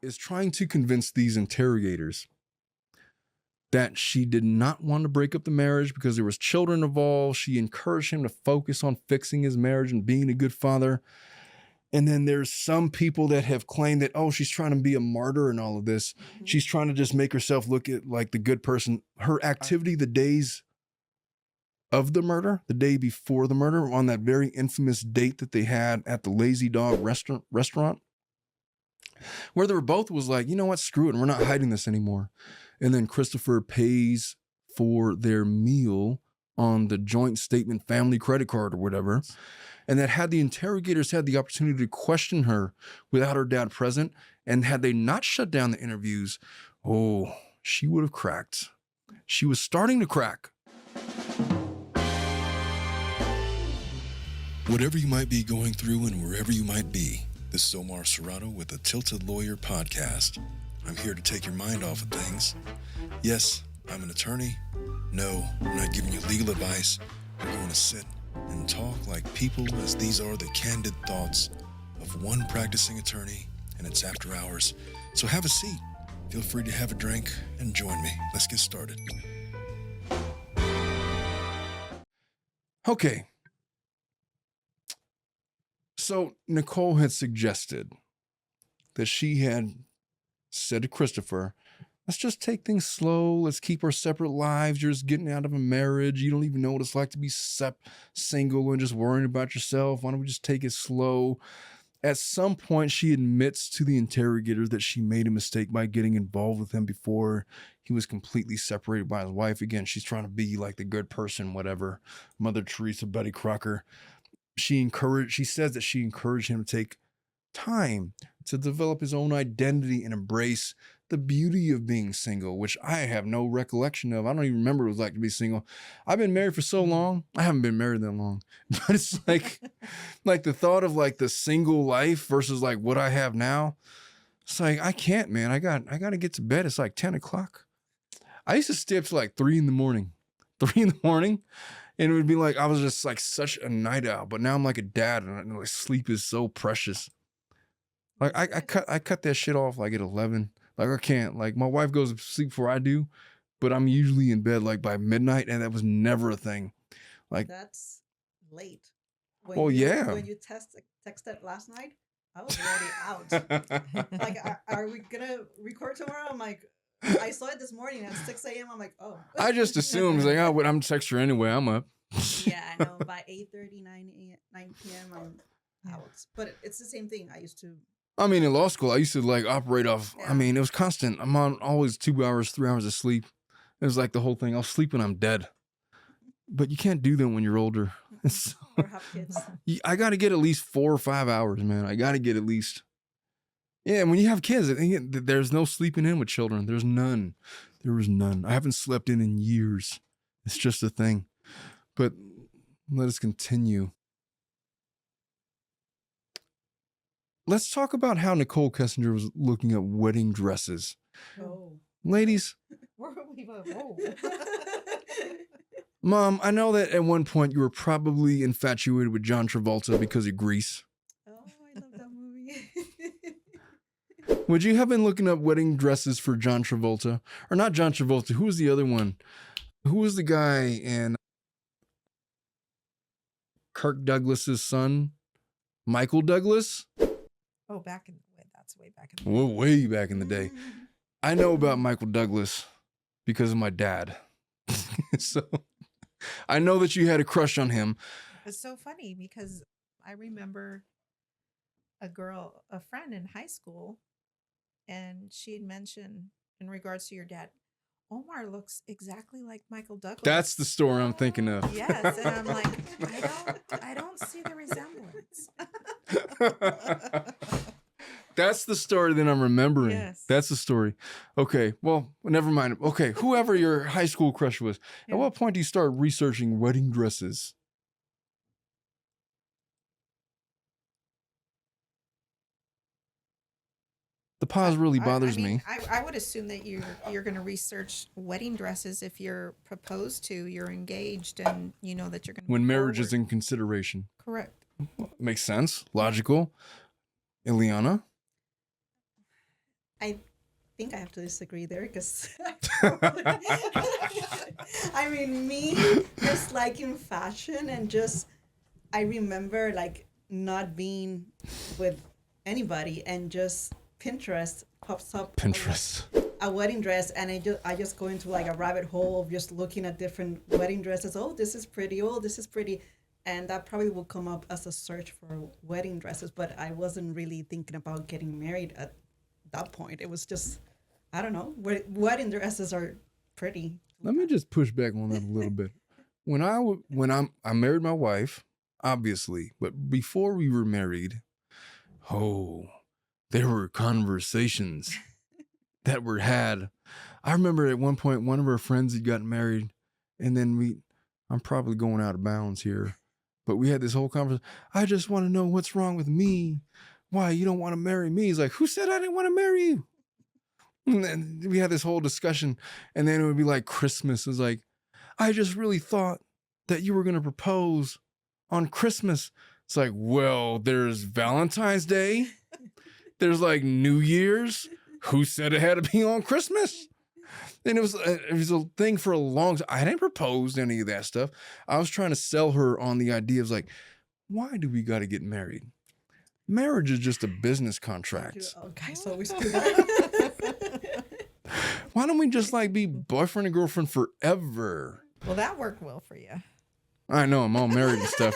is trying to convince these interrogators that she did not want to break up the marriage because there was children involved. She encouraged him to focus on fixing his marriage and being a good father. And then there's some people that have claimed that, oh, she's trying to be a martyr and all of this. Mm-hmm. She's trying to just make herself look at like the good person. Her activity the days of the murder, the day before the murder, on that very infamous date that they had at the Lazy Dog restaurant, where they were both was like, you know what, screw it, we're not hiding this anymore. And then Christopher pays for their meal on the joint statement family credit card or whatever. And that had the interrogators had the opportunity to question her without her dad present, and had they not shut down the interviews, oh, she would have cracked. She was starting to crack. Whatever you might be going through and wherever you might be, this is Omar Serrano with the Tilted Lawyer Podcast. I'm here to take your mind off of things. Yes, I'm an attorney. No, I'm not giving you legal advice. We're going to sit and talk like people, as these are the candid thoughts of one practicing attorney, and it's after hours. So have a seat. Feel free to have a drink and join me. Let's get started. Okay. So Nicole had suggested that she had said to Christopher, let's just take things slow. Let's keep our separate lives. You're just getting out of a marriage. You don't even know what it's like to be single and just worrying about yourself. Why don't we just take it slow? At some point, she admits to the interrogators that she made a mistake by getting involved with him before he was completely separated by his wife. Again, she's trying to be like the good person, whatever. Mother Teresa, Betty Crocker. She says that she encouraged him to take time to develop his own identity and embrace the beauty of being single, which I have no recollection of. I don't even remember what it was like to be single. I've been married for so long. I haven't been married that long, but it's like the thought of like the single life versus like what I have now. It's like, I can't, man. I got to get to bed. It's like 10 o'clock. I used to stay up to like 3 in the morning. And it would be like, I was just like such a night owl, but now I'm like a dad, and like sleep is so precious. Like I cut that shit off like at 11. Like I can't, like my wife goes to sleep before I do, but I'm usually in bed like by midnight, and that was never a thing. Like that's late. When you texted last night, I was already out. Like, are we gonna record tomorrow? I'm like, I saw it this morning at 6 a.m. I'm like, oh. I just assumed, like, oh, I'm text her anyway. I'm up. Yeah, I know. By 8:30, 9 p.m., I'm out. But it's the same thing. I mean, in law school, I used to like operate off. Yeah. I mean, it was constant. I'm on always 2 hours, 3 hours of sleep. It was like the whole thing. I'll sleep when I'm dead. But you can't do that when you're older. So, or have kids. I got to get at least 4 or 5 hours, man. I got to get at least. Yeah, when you have kids, there's no sleeping in with children. There's none. There was none. I haven't slept in years. It's just a thing. But let us continue. Let's talk about how Nicole Kessinger was looking at wedding dresses. Oh. Ladies. Where are we going? Oh. Mom, I know that at one point you were probably infatuated with John Travolta because of Grease. Oh, I love that movie. Would you have been looking up wedding dresses for John Travolta? Or not John Travolta, who was the other one? Who was the guy in Kirk Douglas's son? Michael Douglas? Oh, that's way back in the day. Way back in the day. I know about Michael Douglas because of my dad. So I know that you had a crush on him. It's so funny because I remember a friend in high school, and she had mentioned in regards to your dad, Omar looks exactly like Michael Douglas. That's the story I'm thinking of. Yes, and I'm like, I don't see the resemblance. That's the story that I'm remembering. Yes. That's the story. Okay, well, never mind. Okay, whoever your high school crush was, yeah. At what point do you start researching wedding dresses? The pause really bothers me. I would assume that you're going to research wedding dresses if you're proposed to, you're engaged, and you know that you're going to when marriage is in consideration. Correct. Makes sense. Logical. Ileana? I think I have to disagree there because I mean, me just liking fashion and just I remember like not being with anybody and just Pinterest pops up Pinterest. a wedding dress and I just go into like a rabbit hole of just looking at different wedding dresses. Oh, this is pretty. Oh, this is pretty. And that probably will come up as a search for wedding dresses, but I wasn't really thinking about getting married at that point. It was just, I don't know, wedding dresses are pretty. Let me just push back on that a little bit. When I married my wife, obviously, but before we were married, there were conversations that were had. I remember at one point, one of our friends had gotten married, and then I'm probably going out of bounds here, but we had this whole conversation. I just want to know what's wrong with me. Why you don't want to marry me? He's like, who said I didn't want to marry you? And then we had this whole discussion, and then it would be like Christmas. It was like, I just really thought that you were going to propose on Christmas. It's like, well, there's Valentine's Day. There's like New Year's. Who said it had to be on Christmas? And it was a thing for a long time. I didn't propose any of that stuff. I was trying to sell her on the idea of like, why do we got to get married? Marriage is just a business contract. Okay, so we do that. Why don't we just like be boyfriend and girlfriend forever? Well, that worked well for you. I know, I'm all married and stuff.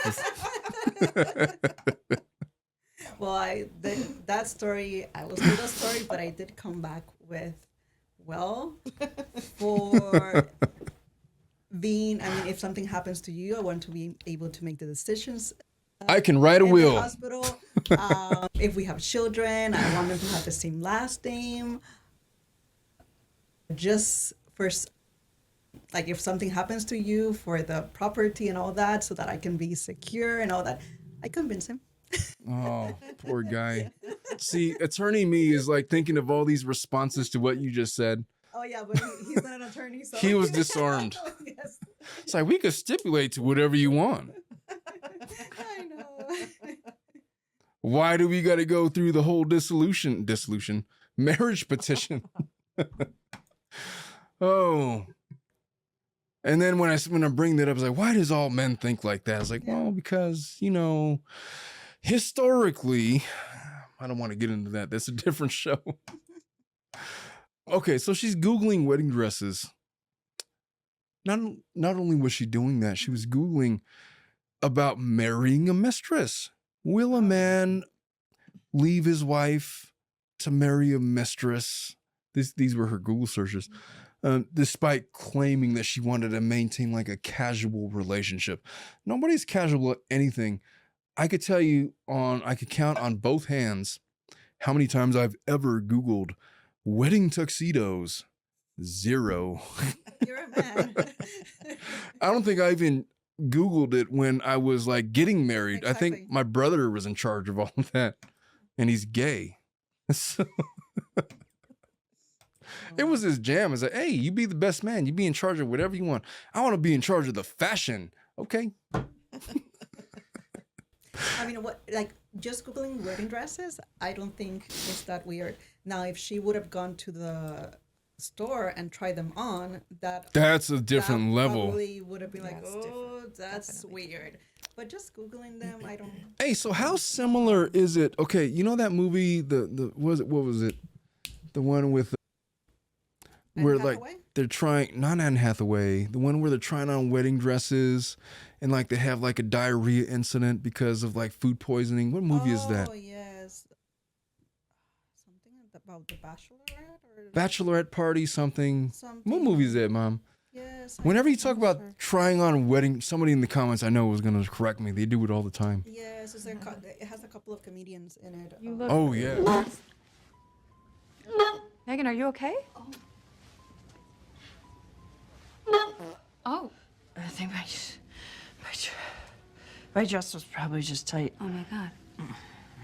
Well, that story, I was told a story, but I did come back with, well, for being, I mean, if something happens to you, I want to be able to make the decisions. I can write a in will. the hospital. If we have children, I want them to have the same last name. Just first, like if something happens to you for the property and all that, so that I can be secure and all that. I convince him. Oh, poor guy. See, attorney me is like thinking of all these responses to what you just said. Oh yeah, but he's not an attorney, so He was disarmed. Yes. It's like, we could stipulate to whatever you want. I know. Why do we got to go through the whole dissolution, marriage petition? Oh. And then when I bring that up, I was like, why does all men think like that? I was like, well, because, historically, I don't want to get into that. That's a different show. Okay, so she's Googling wedding dresses. Not only was she doing that, she was Googling about marrying a mistress. Will a man leave his wife to marry a mistress? These were her Google searches. Despite claiming that she wanted to maintain like a casual relationship. Nobody's casual at anything. I could count on both hands how many times I've ever Googled wedding tuxedos. 0. You're a man. I don't think I even Googled it when I was like getting married. Exactly. I think my brother was in charge of all of that, and he's gay. So it was his jam. It's like, hey, you be the best man. You be in charge of whatever you want. I want to be in charge of the fashion. Okay. I mean, just Googling wedding dresses, I don't think it's that weird. Now, if she would have gone to the store and tried them on, that's a different that level. Probably would have been like, That's oh, different. that's Definitely weird. But just Googling them, I don't. Hey, so how similar is it? Okay, you know that movie, what was it? The one with where like they're trying, not Anne Hathaway, the one where they're trying on wedding dresses and like they have like a diarrhea incident because of like food poisoning. What movie is that? Oh, yes. Something about the Bachelorette? Bachelorette party, something. What movie is that, Mom? Yes. Whenever you talk about trying on wedding, somebody in the comments I know was going to correct me. They do it all the time. Yes, it has a couple of comedians in it. You look- Oh, yeah. Megan, are you okay? Oh. I think my dress was probably just tight. Oh my God.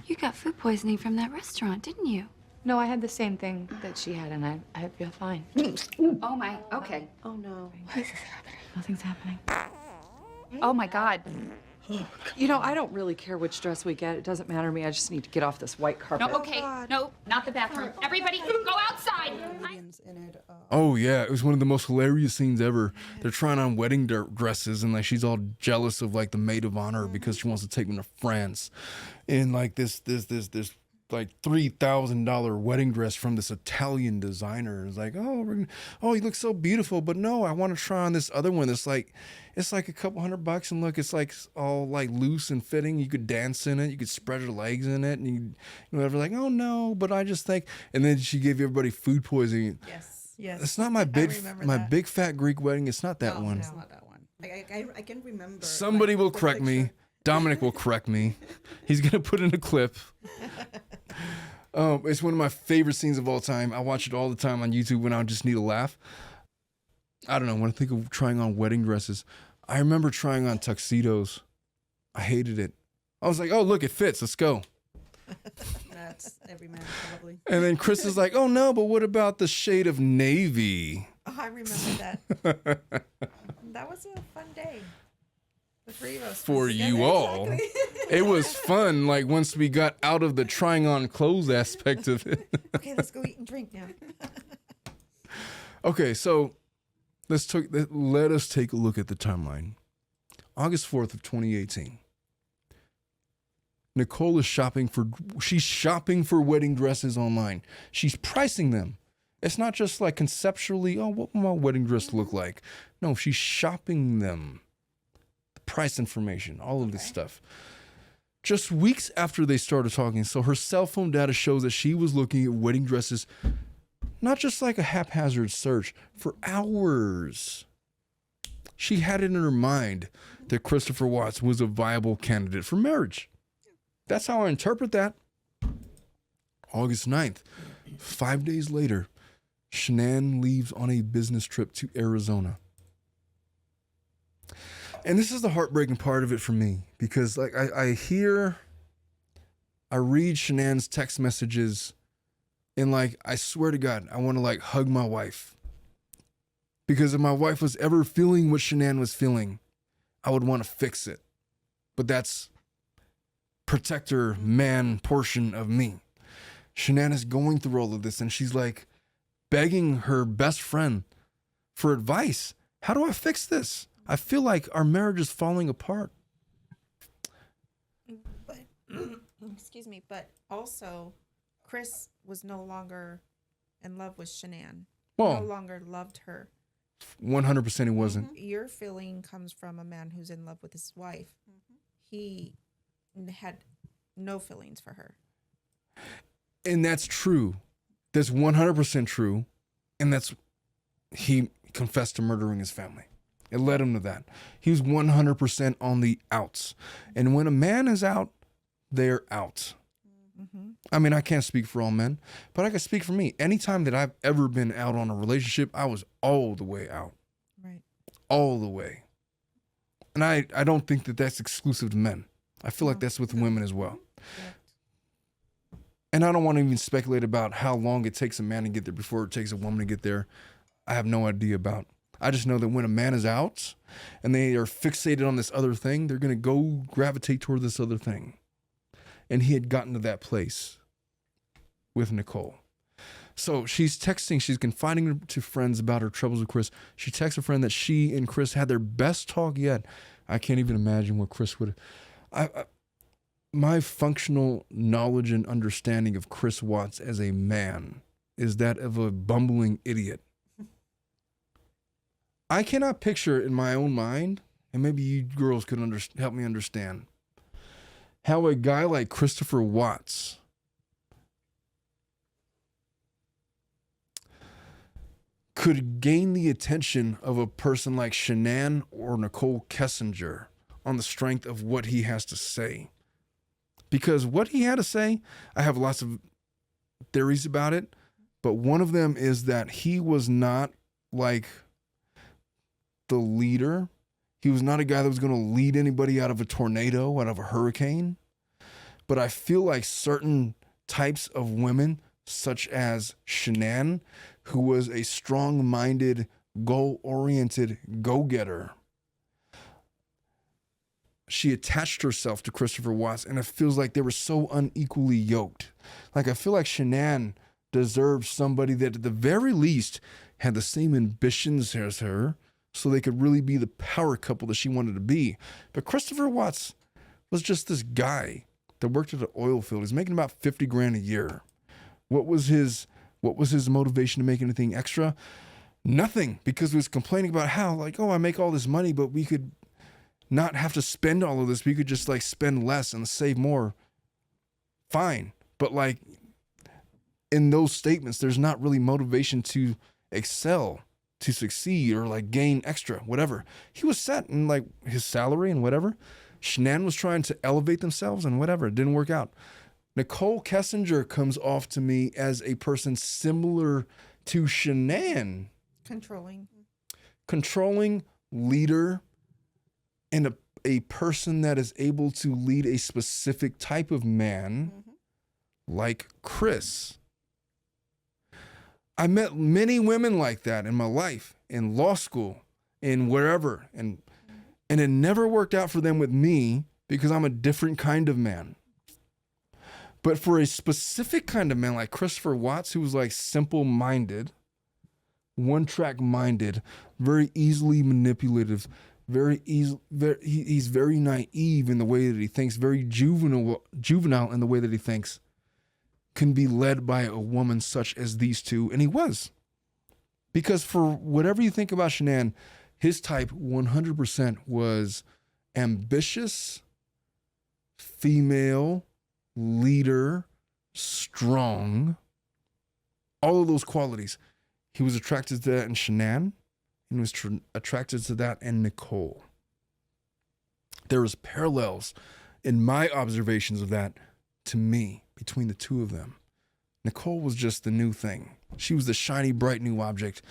You got food poisoning from that restaurant, didn't you? No, I had the same thing that she had, and I feel fine. Oh my. Okay. Oh no. What is happening? Nothing's happening. Oh my God. You know, I don't really care which dress we get. It doesn't matter to me. I just need to get off this white carpet. No, okay. No, not the bathroom. Everybody, go outside. In it, Oh yeah, it was one of the most hilarious scenes ever. They're trying on wedding dresses, and like she's all jealous of like the maid of honor because she wants to take them to France, in like this like $3,000 wedding dress from this Italian designer. It's like, oh, you look so beautiful, but no, I want to try on this other one. It's like a couple $100, and look, it's like all like loose and fitting. You could dance in it, you could spread your legs in it, and you whatever. Like, oh no, but I just think. And then she gave everybody food poisoning. Yes. It's not my big fat Greek wedding. It's not that one. It's not that one. I can remember. Somebody will correct me. Dominic will correct me. He's gonna put in a clip. It's one of my favorite scenes of all time. I watch it all the time on YouTube when I just need a laugh. I don't know, when I think of trying on wedding dresses, I remember trying on tuxedos. I hated it. I was like, oh, look, it fits. Let's go. That's every man probably. And then Chris is like, oh, no, but what about the shade of navy? Oh, I remember that. That was a fun day. The three of us. For you all. It was fun, like, once we got out of the trying on clothes aspect of it. Okay, let's go eat and drink now. Okay, so let us take a look at the timeline. August 4th of 2018. Nicole is shopping for wedding dresses online. She's pricing them. It's not just like conceptually, oh, what will my wedding dress look like? No, she's shopping them. The price information, all of this stuff. Just weeks after they started talking, so her cell phone data shows that she was looking at wedding dresses, not just like a haphazard search, for hours. She had it in her mind that Christopher Watts was a viable candidate for marriage. That's how I interpret that. August 9th, 5 days later, Shanann leaves on a business trip to Arizona. And this is the heartbreaking part of it for me, because like I read Shanann's text messages, and like, I swear to God, I want to like hug my wife. Because if my wife was ever feeling what Shanann was feeling, I would want to fix it. But that's protector man portion of me. Shanann is going through all of this, and she's like begging her best friend for advice. How do I fix this? I feel like our marriage is falling apart. But excuse me, but also Chris was no longer in love with Shanann. Well, no longer loved her. 100% he wasn't. Your feeling comes from a man who's in love with his wife. He had no feelings for her. And that's true. That's 100% true. And he confessed to murdering his family. It led him to that. He was 100% on the outs. And when a man is out, they're out. Mm-hmm. I mean, I can't speak for all men, but I can speak for me. Anytime that I've ever been out on a relationship, I was all the way out. Right. All the way. And I don't think that that's exclusive to men. I feel like that's with women as well. Yeah. And I don't want to even speculate about how long it takes a man to get there before it takes a woman to get there. I have no idea about. I just know that when a man is out and they are fixated on this other thing, they're going to go gravitate toward this other thing. And he had gotten to that place with Nicole. So she's texting, she's confiding to friends about her troubles with Chris. She texts a friend that she and Chris had their best talk yet. I can't even imagine what Chris would have. My functional knowledge and understanding of Chris Watts as a man is that of a bumbling idiot. I cannot picture in my own mind, and maybe you girls could help me understand, how a guy like Christopher Watts could gain the attention of a person like Shanann or Nicole Kessinger on the strength of what he has to say. Because what he had to say, I have lots of theories about it, but one of them is that he was not like the leader. He was not a guy that was going to lead anybody out of a tornado, out of a hurricane. But I feel like certain types of women, such as Shanann, who was a strong-minded, goal-oriented go-getter, she attached herself to Christopher Watts, and it feels like they were so unequally yoked. Like, I feel like Shanann deserved somebody that at the very least had the same ambitions as her, so they could really be the power couple that she wanted to be. But Christopher Watts was just this guy that worked at an oil field. He's making about 50 grand a year. What was his motivation to make anything extra? Nothing, because he was complaining about how, like, oh, I make all this money, but we could not have to spend all of this. We could just like spend less and save more. Fine. But like in those statements, there's not really motivation to excel, to succeed, or like gain extra, whatever. He was set in like his salary and whatever. Shanann was trying to elevate themselves and whatever. It didn't work out. Nicole Kessinger comes off to me as a person similar to Shanann. Controlling leader, and a person that is able to lead a specific type of man, like Chris. I met many women like that in my life, in law school, in wherever, and it never worked out for them with me because I'm a different kind of man. But for a specific kind of man like Christopher Watts, who was like simple-minded, one-track minded, very easily manipulative, he's very naive in the way that he thinks, very juvenile in the way that he thinks, can be led by a woman such as these two. And he was. Because for whatever you think about Shanann, his type 100% was ambitious, female, leader, strong, all of those qualities. He was attracted to that in Shanann, and he was attracted to that in Nicole. There was parallels in my observations of that to me between the two of them. Nicole was just the new thing. She was the shiny, bright new object.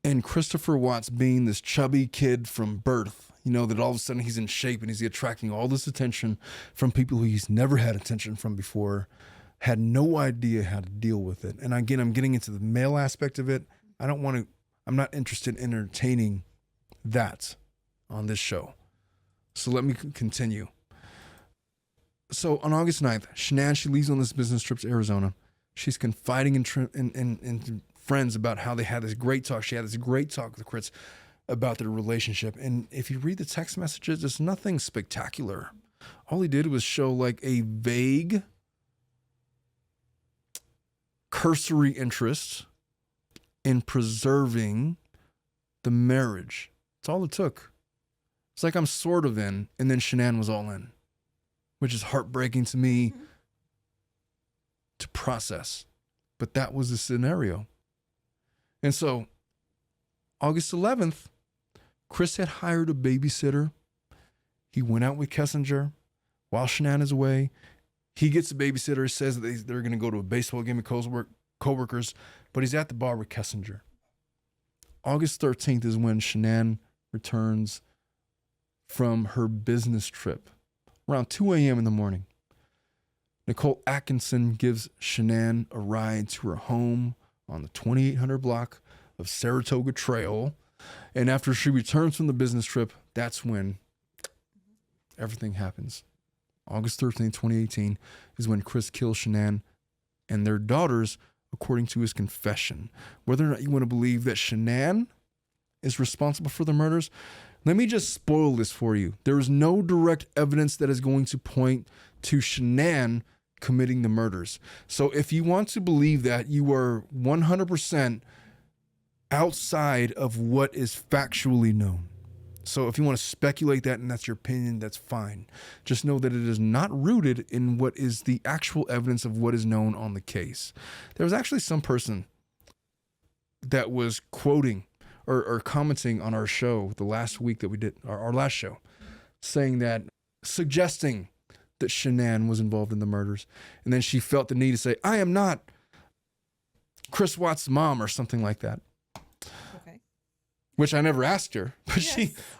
And Christopher Watts, being this chubby kid from birth, you know, that all of a sudden he's in shape and he's attracting all this attention from people who he's never had attention from before, had no idea how to deal with it. And again, I'm getting into the male aspect of it. I'm not interested in entertaining that on this show. So let me continue. So on August 9th, Shanann, she leaves on this business trip to Arizona. She's confiding in friends about how they had this great talk. She had this great talk with Chris about their relationship. And if you read the text messages, it's nothing spectacular. All he did was show like a vague, cursory interest in preserving the marriage. That's all it took. It's like I'm sort of in, and then Shanann was all in, which is heartbreaking to me to process. But that was the scenario. And so August 11th, Chris had hired a babysitter. He went out with Kessinger while Shanann is away. He gets a babysitter, says that they're going to go to a baseball game with coworkers, but he's at the bar with Kessinger. August 13th is when Shanann returns from her business trip around 2 a.m. in the morning. Nicole Atkinson gives Shanann a ride to her home on the 2800 block of Saratoga Trail. And after she returns from the business trip, that's when everything happens. August 13th, 2018 is when Chris kills Shanann and their daughters, according to his confession. Whether or not you want to believe that Shanann is responsible for the murders, let me just spoil this for you. There is no direct evidence that is going to point to Shanann committing the murders. So if you want to believe that, you are 100% outside of what is factually known. So if you want to speculate that and that's your opinion, that's fine. Just know that it is not rooted in what is the actual evidence of what is known on the case. There was actually some person that was quoting or commenting on our show the last week that we did, our last show, suggesting that Shanann was involved in the murders. And then she felt the need to say, I am not Chris Watts' mom or something like that. Okay. which I never asked her, but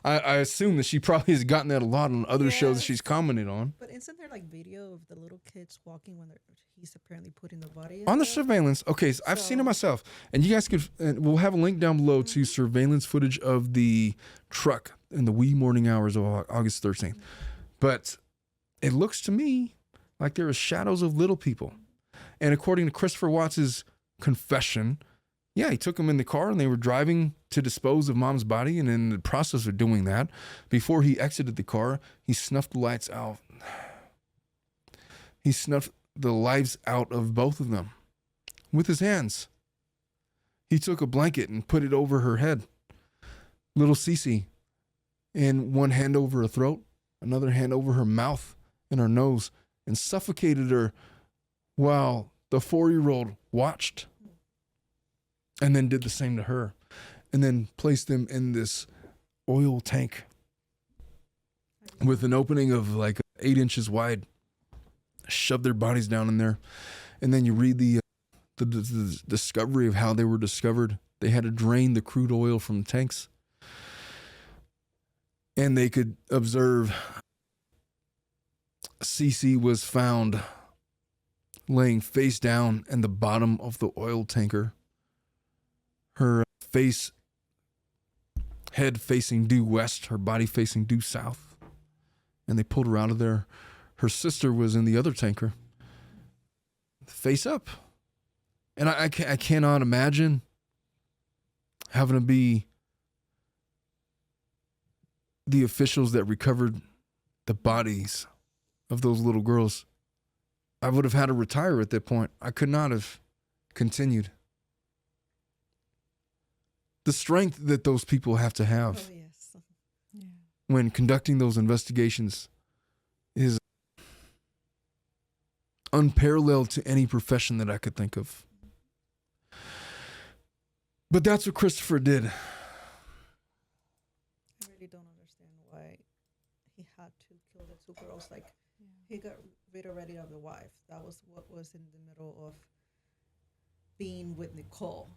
I assume that she probably has gotten that a lot on other shows that she's commented on. But isn't there like video of the little kids walking when he's apparently putting the body On the there? surveillance, okay, so I've seen it myself, and you guys could, and we'll have a link down below to surveillance footage of the truck in the wee morning hours of August 13th. But it looks to me like there are shadows of little people. And according to Christopher Watts' confession, yeah, he took them in the car and they were driving to dispose of mom's body. And in the process of doing that, before he exited the car, he snuffed the lights out. He snuffed the lives out of both of them with his hands. He took a blanket and put it over her head, little Cece, and one hand over her throat, another hand over her mouth and her nose, and suffocated her while the 4-year-old watched, and then did the same to her, and then placed them in this oil tank with an opening of like 8 inches wide, shoved their bodies down in there. And then you read the discovery of how they were discovered. They had to drain the crude oil from the tanks, and they could observe Cece was found laying face down in the bottom of the oil tanker, her head facing due west, her body facing due south, and they pulled her out of there. Her sister was in the other tanker, face up. And I cannot imagine having to be the officials that recovered the bodies of those little girls. I would have had to retire at that point. I could not have continued. The strength that those people have to have when conducting those investigations is unparalleled to any profession that I could think of. But that's what Christopher did. I really don't understand why he had to kill the 2 girls. Like, he got rid already of the wife. That was what was in the middle of being with Nicole.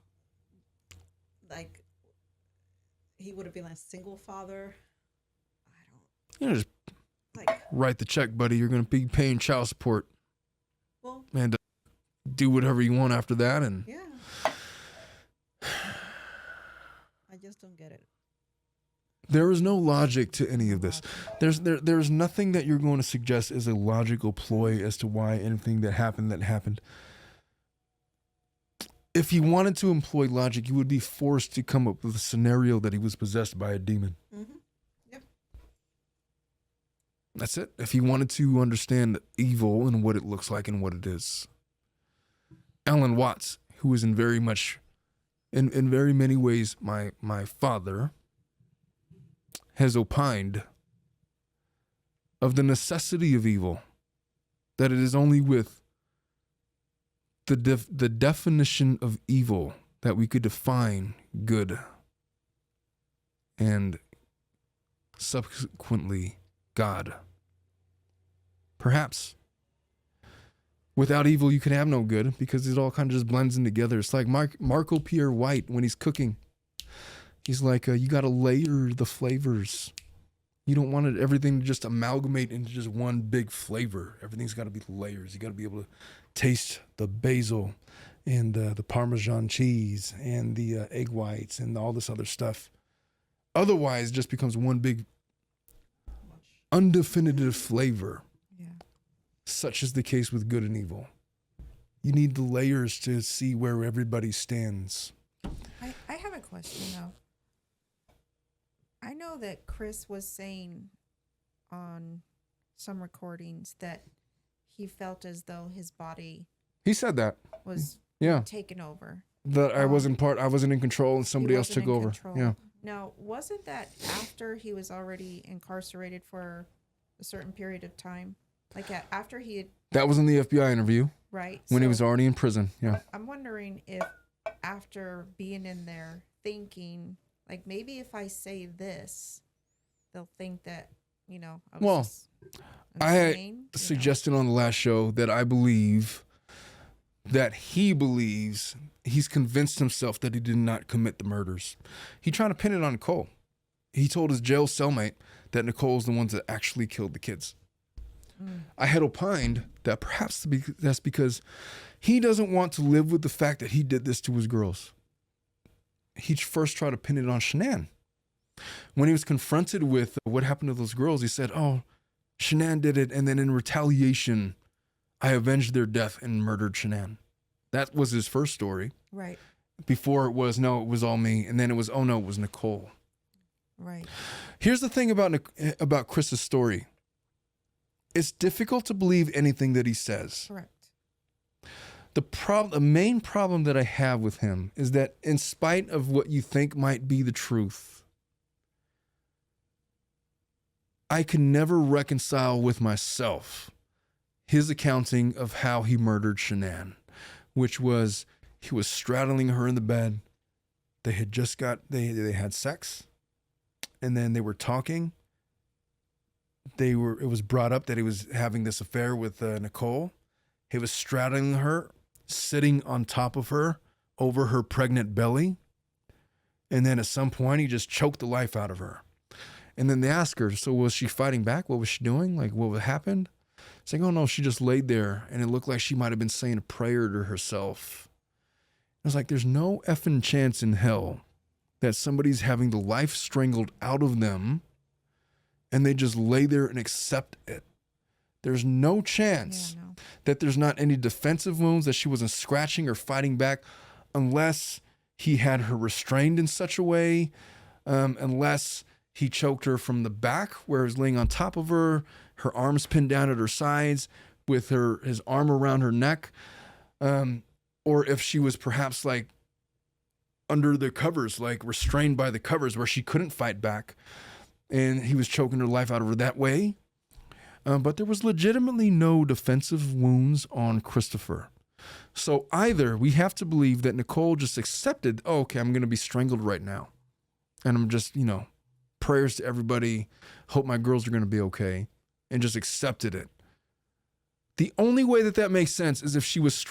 Like, he would have been a single father. Just Like, write the check, buddy. You're going to be paying child support. well, And do whatever you want after that. And yeah. I just don't get it. there is no logic to any of this. There's nothing that you're going to suggest is a logical ploy as to why anything that happened. If he wanted to employ logic, he would be forced to come up with a scenario that he was possessed by a demon. Mm-hmm. Yep. That's it. If he wanted to understand evil and what it looks like and what it is. Alan Watts, who is in very many ways my father, has opined of the necessity of evil, that it is only with the definition of evil that we could define good and subsequently God. Perhaps without evil you could have no good, because it all kind of just blends in together. It's like Marco Pierre White when he's cooking. He's like, you got to layer the flavors. You don't want everything to just amalgamate into just one big flavor. Everything's got to be layers. You got to be able to taste the basil and the Parmesan cheese and the egg whites and all this other stuff. Otherwise, it just becomes one big undefinitive flavor. Yeah. Such is the case with good and evil. You need the layers to see where everybody stands. I have a question, though. I know that Chris was saying on some recordings that he felt as though his body He said that. was Yeah. taken over. That I wasn't in control and somebody He else wasn't took in over. control. Yeah. Now, wasn't that after he was already incarcerated for a certain period of time? Like after he had, That was in the FBI interview right? when he So was already in prison. Yeah. I'm wondering if after being in there thinking, like, maybe if I say this, they'll think that, I was Well, just I insane, suggested on the last show that I believe that he believes, he's convinced himself that he did not commit the murders. He tried to pin it on Nicole. He told his jail cellmate that Nicole's the ones that actually killed the kids. I had opined that perhaps that's because he doesn't want to live with the fact that he did this to his girls. He first tried to pin it on Shanann. When he was confronted with what happened to those girls, he said, oh, Shanann did it, and then in retaliation, I avenged their death and murdered Shanann. That was his first story. Right. Before it was, no, it was all me. And then it was, oh no, it was Nicole. Right. Here's the thing about Chris's story. It's difficult to believe anything that he says. Correct. The main problem that I have with him is that in spite of what you think might be the truth, I can never reconcile with myself his accounting of how he murdered Shanann, which was he was straddling her in the bed. They had just they had sex, and then they were talking. It was brought up that he was having this affair with Nicole. He was straddling her, sitting on top of her, over her pregnant belly. And then at some point, he just choked the life out of her. And then they asked her, so was she fighting back? What was she doing? Like, what happened? It's like, oh no, she just laid there, and it looked like she might have been saying a prayer to herself. I was like, there's no effing chance in hell that somebody's having the life strangled out of them and they just lay there and accept it. There's no chance that there's not any defensive wounds, that she wasn't scratching or fighting back, unless he had her restrained in such a way, unless he choked her from the back where he was laying on top of her, her arms pinned down at her sides with his arm around her neck, or if she was perhaps like under the covers, like restrained by the covers where she couldn't fight back, and he was choking her life out of her that way. But there was legitimately no defensive wounds on Christopher. So either we have to believe that Nicole just accepted, oh, okay, I'm going to be strangled right now. And I'm just, prayers to everybody, hope my girls are going to be okay, and just accepted it. The only way that makes sense is if she was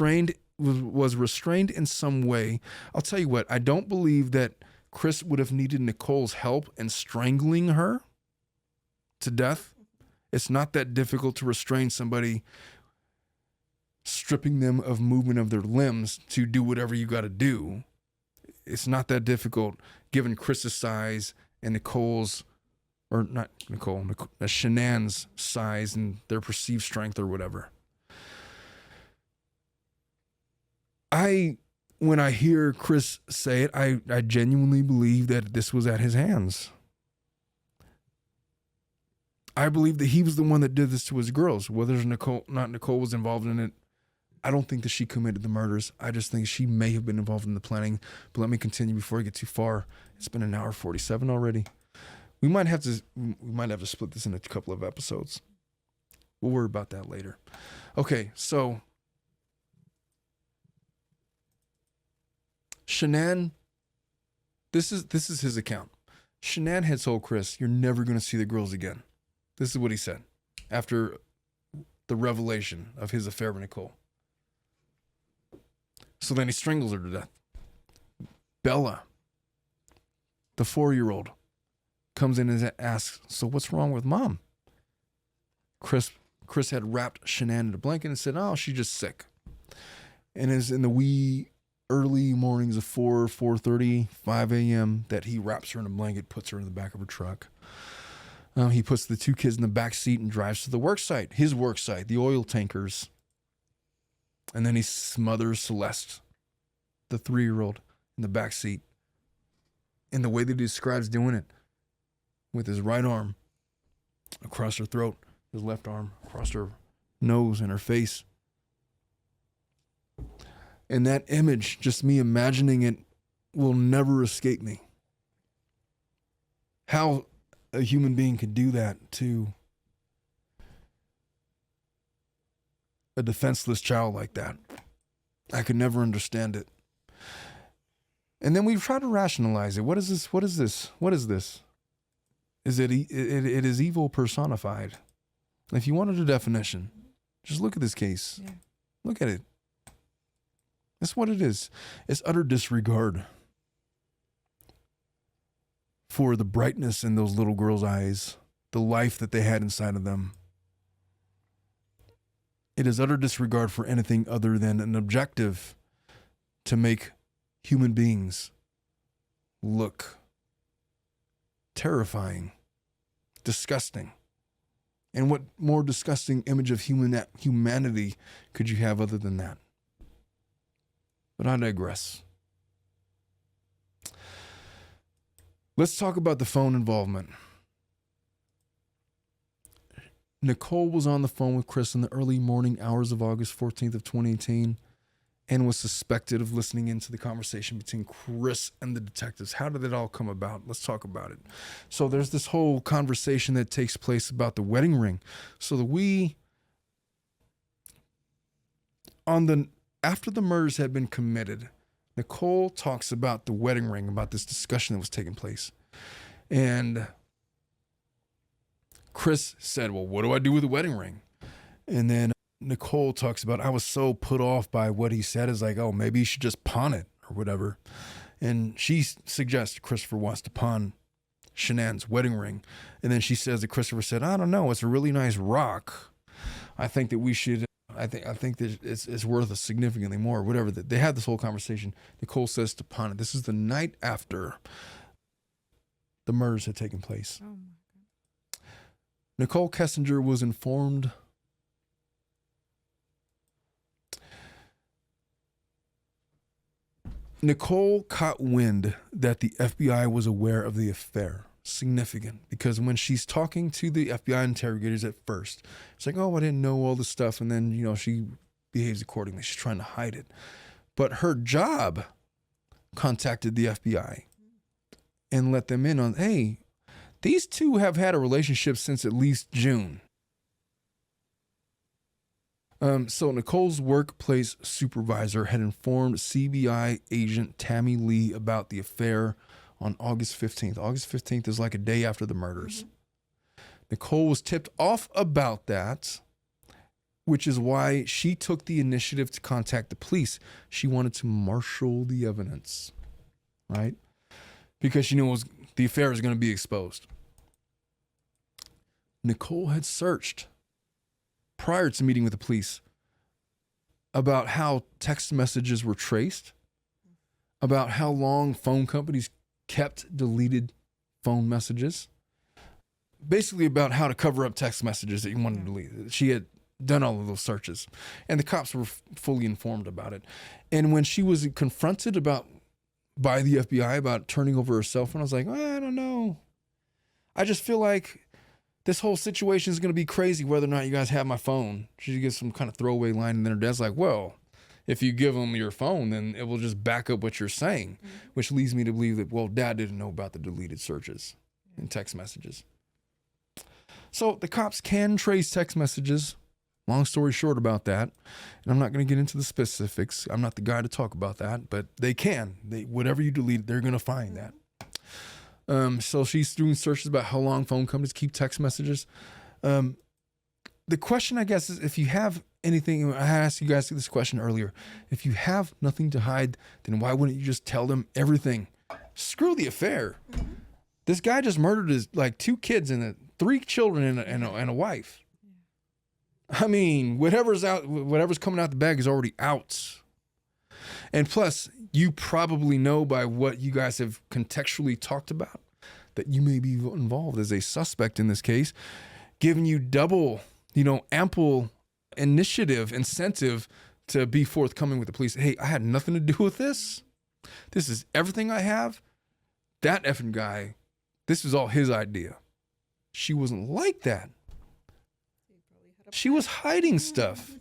restrained in some way. I'll tell you what, I don't believe that Chris would have needed Nicole's help in strangling her to death. It's not that difficult to restrain somebody, stripping them of movement of their limbs to do whatever you got to do. It's not that difficult given Chris's size and Shanann's size and their perceived strength or whatever. When I hear Chris say it, I genuinely believe that this was at his hands. I believe that he was the one that did this to his girls. Whether Nicole was involved in it, I don't think that she committed the murders. I just think she may have been involved in the planning. But let me continue before I get too far. It's been 1 hour 47 already. We might have to split this into a couple of episodes. We'll worry about that later. Okay, so Shanann, this is his account. Shanann had told Chris, you're never going to see the girls again. This is what he said after the revelation of his affair with Nicole. So then he strangles her to death. Bella, the 4-year-old, comes in and asks, so what's wrong with mom? Chris had wrapped Shanann in a blanket and said, oh, she's just sick. And it's in the wee early mornings of 4:30, 5 a.m. that he wraps her in a blanket, puts her in the back of her truck. He puts the 2 kids in the back seat and drives to the work site, his work site, the oil tankers. And then he smothers Celeste, the 3-year-old, in the back seat. And the way that he describes doing it, with his right arm across her throat, his left arm across her nose and her face. And that image, just me imagining it, will never escape me. How a human being could do that to a defenseless child like that. I could never understand it. And then we try to rationalize it. What is this? What is this? What is this? Is it is evil personified. If you wanted a definition, just look at this case. Yeah. Look at it. That's what it is. It's utter disregard for the brightness in those little girls' eyes, the life that they had inside of them. It is utter disregard for anything other than an objective to make human beings look terrifying, disgusting. And what more disgusting image of humanity could you have other than that? But I digress. Let's talk about the phone involvement. Nicole was on the phone with Chris in the early morning hours of August 14th of 2018 and was suspected of listening into the conversation between Chris and the detectives. How did it all come about? Let's talk about it. So there's this whole conversation that takes place about the wedding ring. So after the murders had been committed, Nicole talks about the wedding ring, about this discussion that was taking place. And Chris said, well, what do I do with the wedding ring? And then Nicole talks about, I was so put off by what he said. Is like, oh, maybe you should just pawn it or whatever. And she suggests Christopher wants to pawn Shanann's wedding ring. And then she says that Christopher said, I don't know, it's a really nice rock. I think that we should, I think that it's worth significantly more, whatever. They had this whole conversation. Nicole says to pawn it. This is the night after the murders had taken place. Oh my God. Nicole Kessinger was informed Nicole caught wind that the FBI was aware of the affair. Significant, because when she's talking to the FBI interrogators at first, it's like, oh, I didn't know all this stuff. And then, she behaves accordingly. She's trying to hide it. But her job contacted the FBI and let them in on, hey, these two have had a relationship since at least June. So Nicole's workplace supervisor had informed CBI agent Tammy Lee about the affair on August 15th. August 15th is like a day after the murders. Mm-hmm. Nicole was tipped off about that, which is why she took the initiative to contact the police. She wanted to marshal the evidence, right? Because she knew the affair was going to be exposed. Nicole had searched prior to meeting with the police about how text messages were traced, about how long phone companies kept deleted phone messages, basically about how to cover up text messages that you wanted to delete. She had done all of those searches, and the cops were fully informed about it. And when she was confronted by the FBI about turning over her cell phone, I was like, I don't know. I just feel like this whole situation is going to be crazy whether or not you guys have my phone. She gives some kind of throwaway line, and then her dad's like, well, if you give them your phone, then it will just back up what you're saying, which leads me to believe that, well, Dad didn't know about the deleted searches and text messages. So the cops can trace text messages. Long story short about that. And I'm not going to get into the specifics. I'm not the guy to talk about that, but they can. Whatever you delete, they're going to find that. So she's doing searches about how long phone companies keep text messages. The question, I guess, is if you have anything, I asked you guys this question earlier. If you have nothing to hide, then why wouldn't you just tell them everything? Screw the affair. This guy just murdered his 2 kids and 3 children and a wife. I mean, whatever's coming out the bag is already out. And plus, you probably know by what you guys have contextually talked about that you may be involved as a suspect in this case, giving you double, ample incentive to be forthcoming with the police. Hey, I had nothing to do with this. This is everything I have. That effing guy, this was all his idea. She wasn't like that. She was hiding stuff.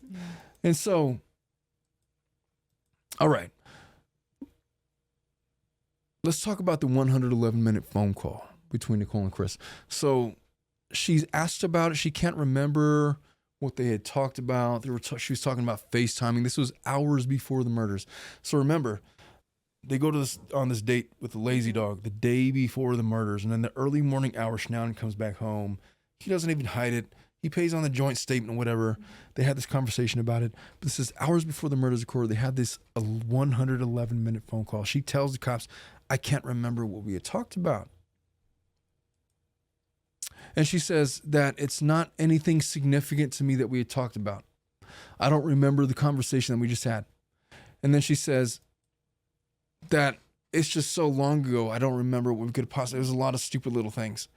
And so, all right. Let's talk about the 111-minute phone call between Nicole and Chris. So she's asked about it. She can't remember what they had talked about. She was talking about FaceTiming. This was hours before the murders. So remember, they go on this date with the lazy dog the day before the murders. And in the early morning hours, Shanann comes back home. He doesn't even hide it. He pays on the joint statement or whatever. They had this conversation about it. But this is hours before the murders occurred. They had this 111-minute phone call. She tells the cops, I can't remember what we had talked about. And she says that it's not anything significant to me that we had talked about. I don't remember the conversation that we just had. And then she says that it's just so long ago, I don't remember what we could have possibly, it was a lot of stupid little things.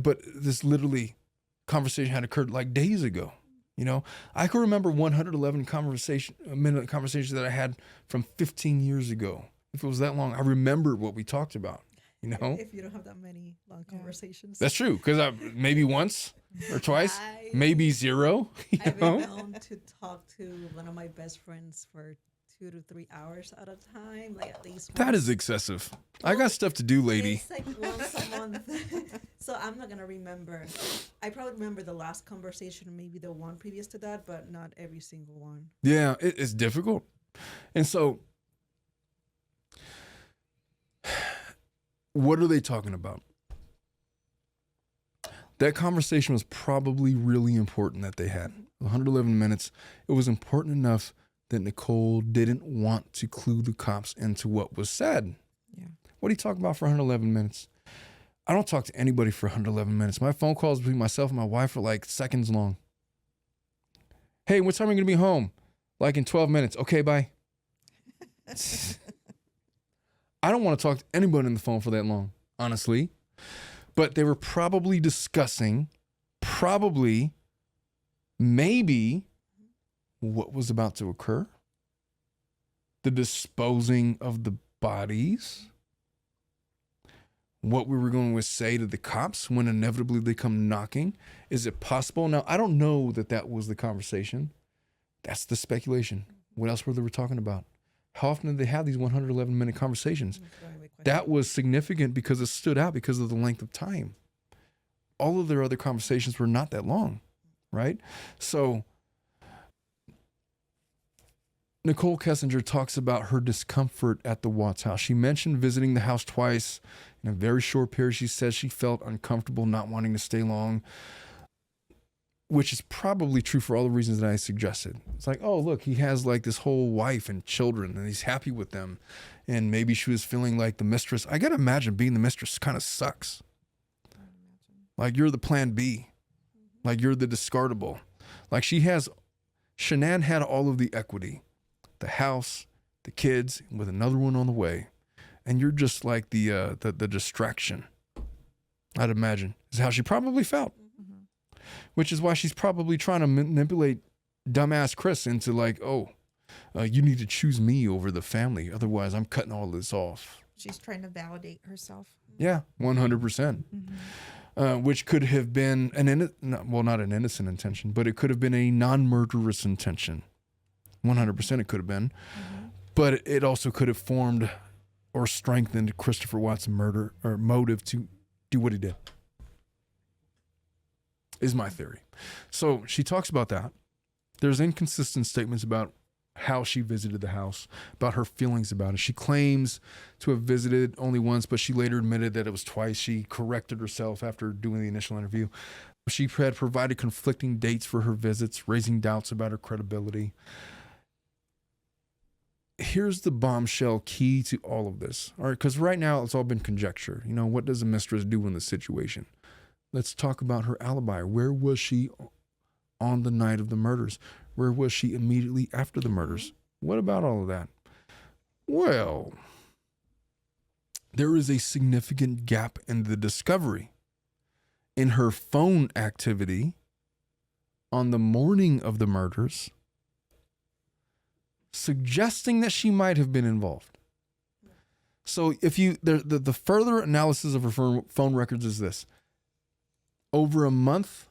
But this literally conversation had occurred like days ago. You know, I can remember 111 minute conversations that I had from 15 years ago. If it was that long, I remember what we talked about, you know? If you don't have that many long conversations. That's true, because maybe once or twice, maybe zero, you I've know? been known to talk to one of my best friends for 2 to 3 hours at a time, like at least. That is excessive. I got stuff to do, lady. It's like once a month. So I'm not going to remember. I probably remember the last conversation, maybe the one previous to that, but not every single one. Yeah, it's difficult. And so, what are they talking about? That conversation was probably really important that they had. 111 minutes. It was important enough that Nicole didn't want to clue the cops into what was said. Yeah. What are you talking about for 111 minutes? I don't talk to anybody for 111 minutes. My phone calls between myself and my wife are like seconds long. Hey, what time are you going to be home? Like in 12 minutes. Okay, bye. I don't want to talk to anybody on the phone for that long, honestly. But they were probably discussing, maybe, what was about to occur, the disposing of the bodies, what we were going to say to the cops when inevitably they come knocking. Is it possible? Now, I don't know that was the conversation. That's the speculation. What else were they talking about? How often did they have these 111-minute conversations? That was significant because it stood out because of the length of time. All of their other conversations were not that long, right? So Nicole Kessinger talks about her discomfort at the Watts house. She mentioned visiting the house twice in a very short period. She says she felt uncomfortable, not wanting to stay long, which is probably true for all the reasons that I suggested. It's like, oh, look, he has like this whole wife and children and he's happy with them. And maybe she was feeling like the mistress. I got to imagine being the mistress kind of sucks. Like you're the plan B. Like you're the discardable. Like Shanann had all of the equity. The house, the kids, with another one on the way. And you're just like the distraction, I'd imagine, is how she probably felt. Mm-hmm. Which is why she's probably trying to manipulate dumbass Chris into like, you need to choose me over the family. Otherwise, I'm cutting all this off. She's trying to validate herself. Yeah, 100%. Mm-hmm. Which could have been not an innocent intention, but it could have been a non-murderous intention. 100% it could have been. Mm-hmm. But it also could have formed or strengthened Christopher Watts' murder or motive to do what he did. Is my theory. So she talks about that. There's inconsistent statements about how she visited the house, about her feelings about it. She claims to have visited only once, but she later admitted that it was twice. She corrected herself after doing the initial interview. She had provided conflicting dates for her visits, raising doubts about her credibility. Here's the bombshell key to all of this. All right, because right now it's all been conjecture. You know, what does a mistress do in this situation? Let's talk about her alibi. Where was she on the night of the murders? Where was she immediately after the murders? What about all of that? Well, there is a significant gap in the discovery. In her phone activity on the morning of the murders, suggesting that she might have been involved. So the further analysis of her phone records is this. Over a month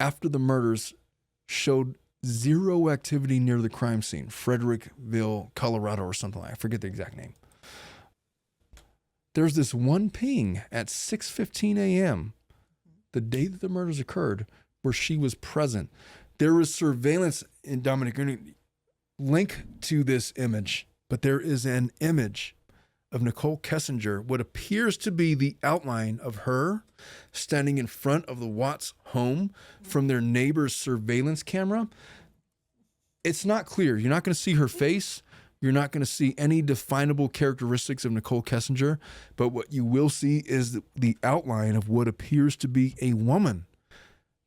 after the murders showed zero activity near the crime scene, Frederickville, Colorado or something like that. I forget the exact name. There's this one ping at 6:15 a.m. the day that the murders occurred where she was present. There is surveillance in Dominic. Link to this image, but there is an image of Nicole Kessinger, what appears to be the outline of her standing in front of the Watts home from their neighbor's surveillance camera. It's not clear. You're not going to see her face. You're not going to see any definable characteristics of Nicole Kessinger, but what you will see is the outline of what appears to be a woman.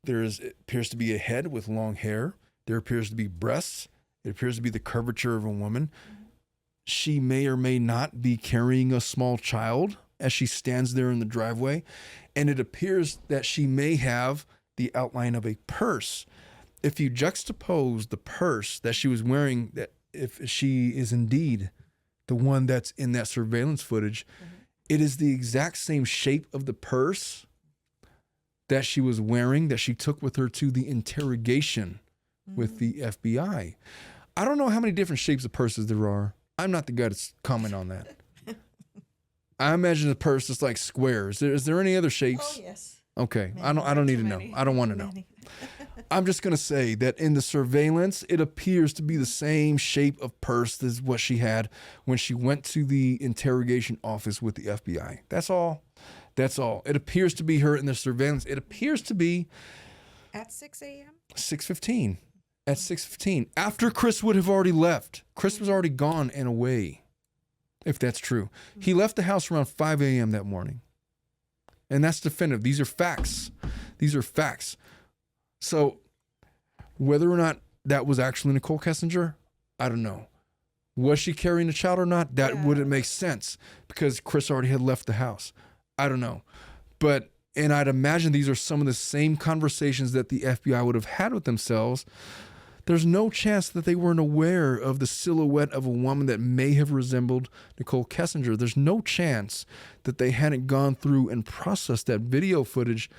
It appears to be a head with long hair. There appears to be breasts. It appears to be the curvature of a woman. She may or may not be carrying a small child as she stands there in the driveway. And it appears that she may have the outline of a purse. If you juxtapose the purse that she was wearing, that if she is indeed the one that's in that surveillance footage, it is the exact same shape of the purse that she was wearing, that she took with her to the interrogation with the FBI. I don't know how many different shapes of purses there are. I'm not the guy to comment on that. I imagine the purse is like squares. Is there any other shapes? Oh, yes. Okay. Many. I don't need to Too know. many. I don't want to know. Many. I'm just going to say that in the surveillance, it appears to be the same shape of purse as what she had when she went to the interrogation office with the FBI. That's all. That's all. It appears to be her in the surveillance. It appears to be At 6 a.m.? 6:15. At 6:15. After Chris would have already left. Chris was already gone and away, if that's true. He left the house around 5 a.m. that morning. And that's definitive. These are facts. These are facts. So whether or not that was actually Nicole Kessinger, I don't know. Was she carrying a child or not? That wouldn't make sense because Chris already had left the house. I don't know. And I'd imagine these are some of the same conversations that the FBI would have had with themselves. There's no chance that they weren't aware of the silhouette of a woman that may have resembled Nicole Kessinger. There's no chance that they hadn't gone through and processed that video footage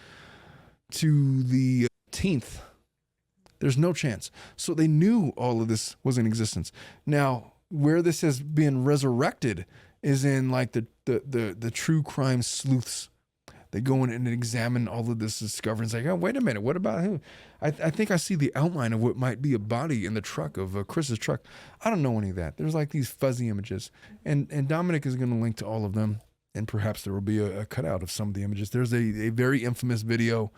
to the 18th. There's no chance. So they knew all of this was in existence. Now, where this has been resurrected is in like the true crime sleuths. They go in and examine all of this discovery. It's like, oh, wait a minute. What about him? I think I see the outline of what might be a body in the truck of Chris's truck. I don't know any of that. There's like these fuzzy images. And Dominic is going to link to all of them. And perhaps there will be a cutout of some of the images. There's a very infamous video.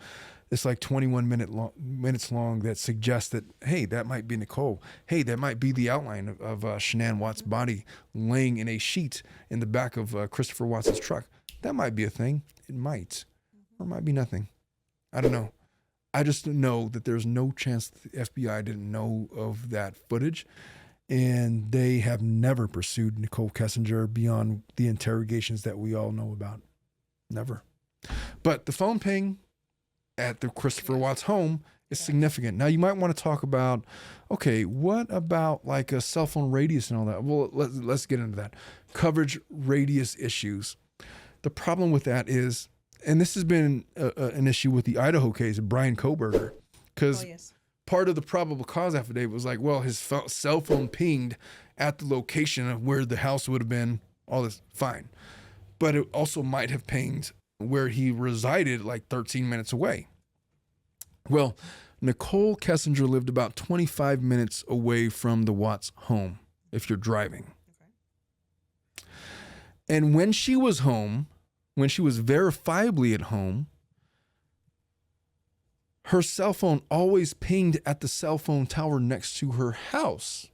It's like 21 minutes long that suggests that, hey, that might be Nicole. Hey, that might be the outline of Shanann Watts' body laying in a sheet in the back of Christopher Watts' truck. That might be a thing. It might. Or it might be nothing. I don't know. I just know that there's no chance the FBI didn't know of that footage. And they have never pursued Nicole Kessinger beyond the interrogations that we all know about. Never. But the phone ping at the Christopher Watts home is significant. Now, you might want to talk about, okay, what about like a cell phone radius and all that? Well, let's get into that. Coverage radius issues. The problem with that is, and this has been an issue with the Idaho case of Brian Koberger, because part of the probable cause affidavit was like, well, his cell phone pinged at the location of where the house would have been, all this, fine. But it also might have pinged where he resided like 13 minutes away. Well, Nicole Kessinger lived about 25 minutes away from the Watts home, if you're driving. Okay. And when she was home, when she was verifiably at home, her cell phone always pinged at the cell phone tower next to her house.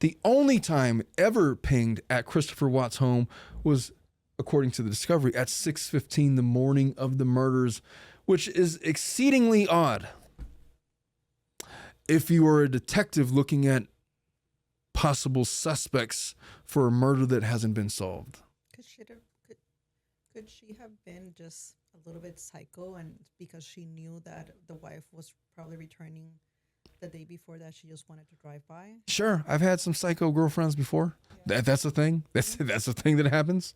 The only time it ever pinged at Christopher Watts' home was, according to the discovery, at 6:15 the morning of the murders, which is exceedingly odd if you are a detective looking at possible suspects for a murder that hasn't been solved. Could she have been just a little bit psycho, and because she knew that the wife was probably returning the day before that, she just wanted to drive by? Sure, I've had some psycho girlfriends before. Yeah. That's a thing. That's a thing that happens.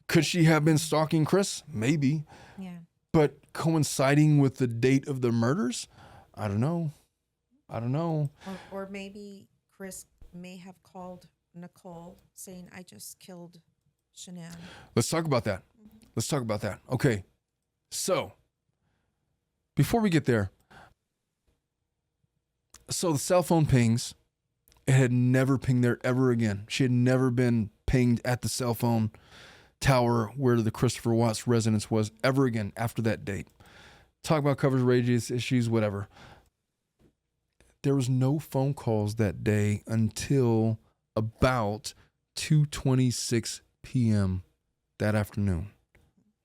Could she have been stalking Chris? Maybe. Yeah. But coinciding with the date of the murders? I don't know. Or maybe Chris may have called Nicole saying, I just killed Shanann. Let's talk about that. Okay. So, before we get there, so the cell phone pings It had never pinged there ever again. She had never been pinged at the cell phone tower where the Christopher Watts residence was ever again after that date. Talk about coverage radius issues, whatever. There was no phone calls that day until about 2:26 p.m. that afternoon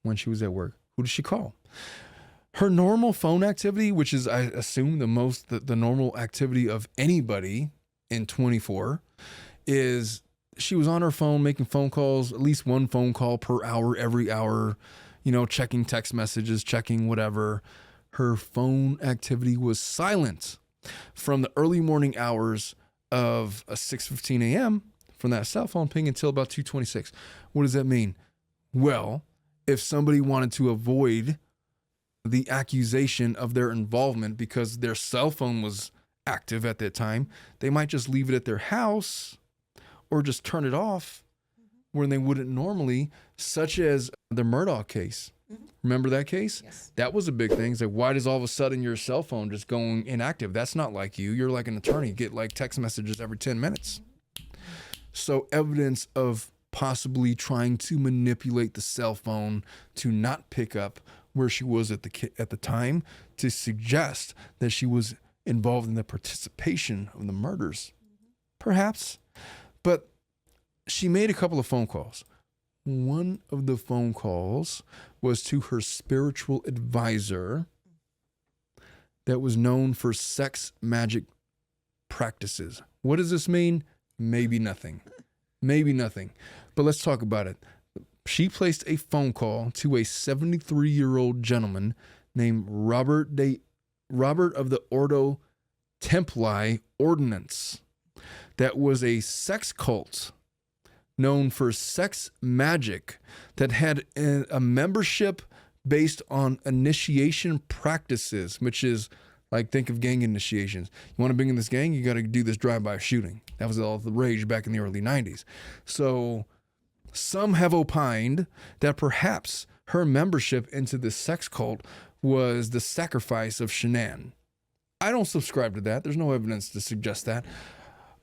when she was at work. Who did she call? Her normal phone activity, which is, I assume, the normal activity of anybody in 24, is she was on her phone making phone calls, at least one phone call per hour, every hour, checking text messages, checking whatever. Her phone activity was silent from the early morning hours of 6:15 a.m. from that cell phone ping until about 2:26. What does that mean? Well, if somebody wanted to avoid the accusation of their involvement because their cell phone was active at that time, they might just leave it at their house or just turn it off when they wouldn't normally, such as the Murdaugh case. Remember that case? Yes. That was a big thing. It's like, why does all of a sudden your cell phone just going inactive? That's not like you. You're like an attorney. You get like text messages every 10 minutes. So evidence of possibly trying to manipulate the cell phone to not pick up where she was at the time to suggest that she was involved in the participation of the murders. Perhaps. But she made a couple of phone calls. One of the phone calls was to her spiritual advisor that was known for sex magic practices. What does this mean? Maybe nothing. Maybe nothing. But let's talk about it. She placed a phone call to a 73-year-old gentleman named Robert of the Ordo Templi Ordinance. That was a sex cult known for sex magic that had a membership based on initiation practices, which is like, think of gang initiations. You want to be in this gang, you got to do this drive-by shooting. That was all the rage back in the early 90s. So some have opined that perhaps her membership into this sex cult was the sacrifice of Shanann. I don't subscribe to that. There's no evidence to suggest that.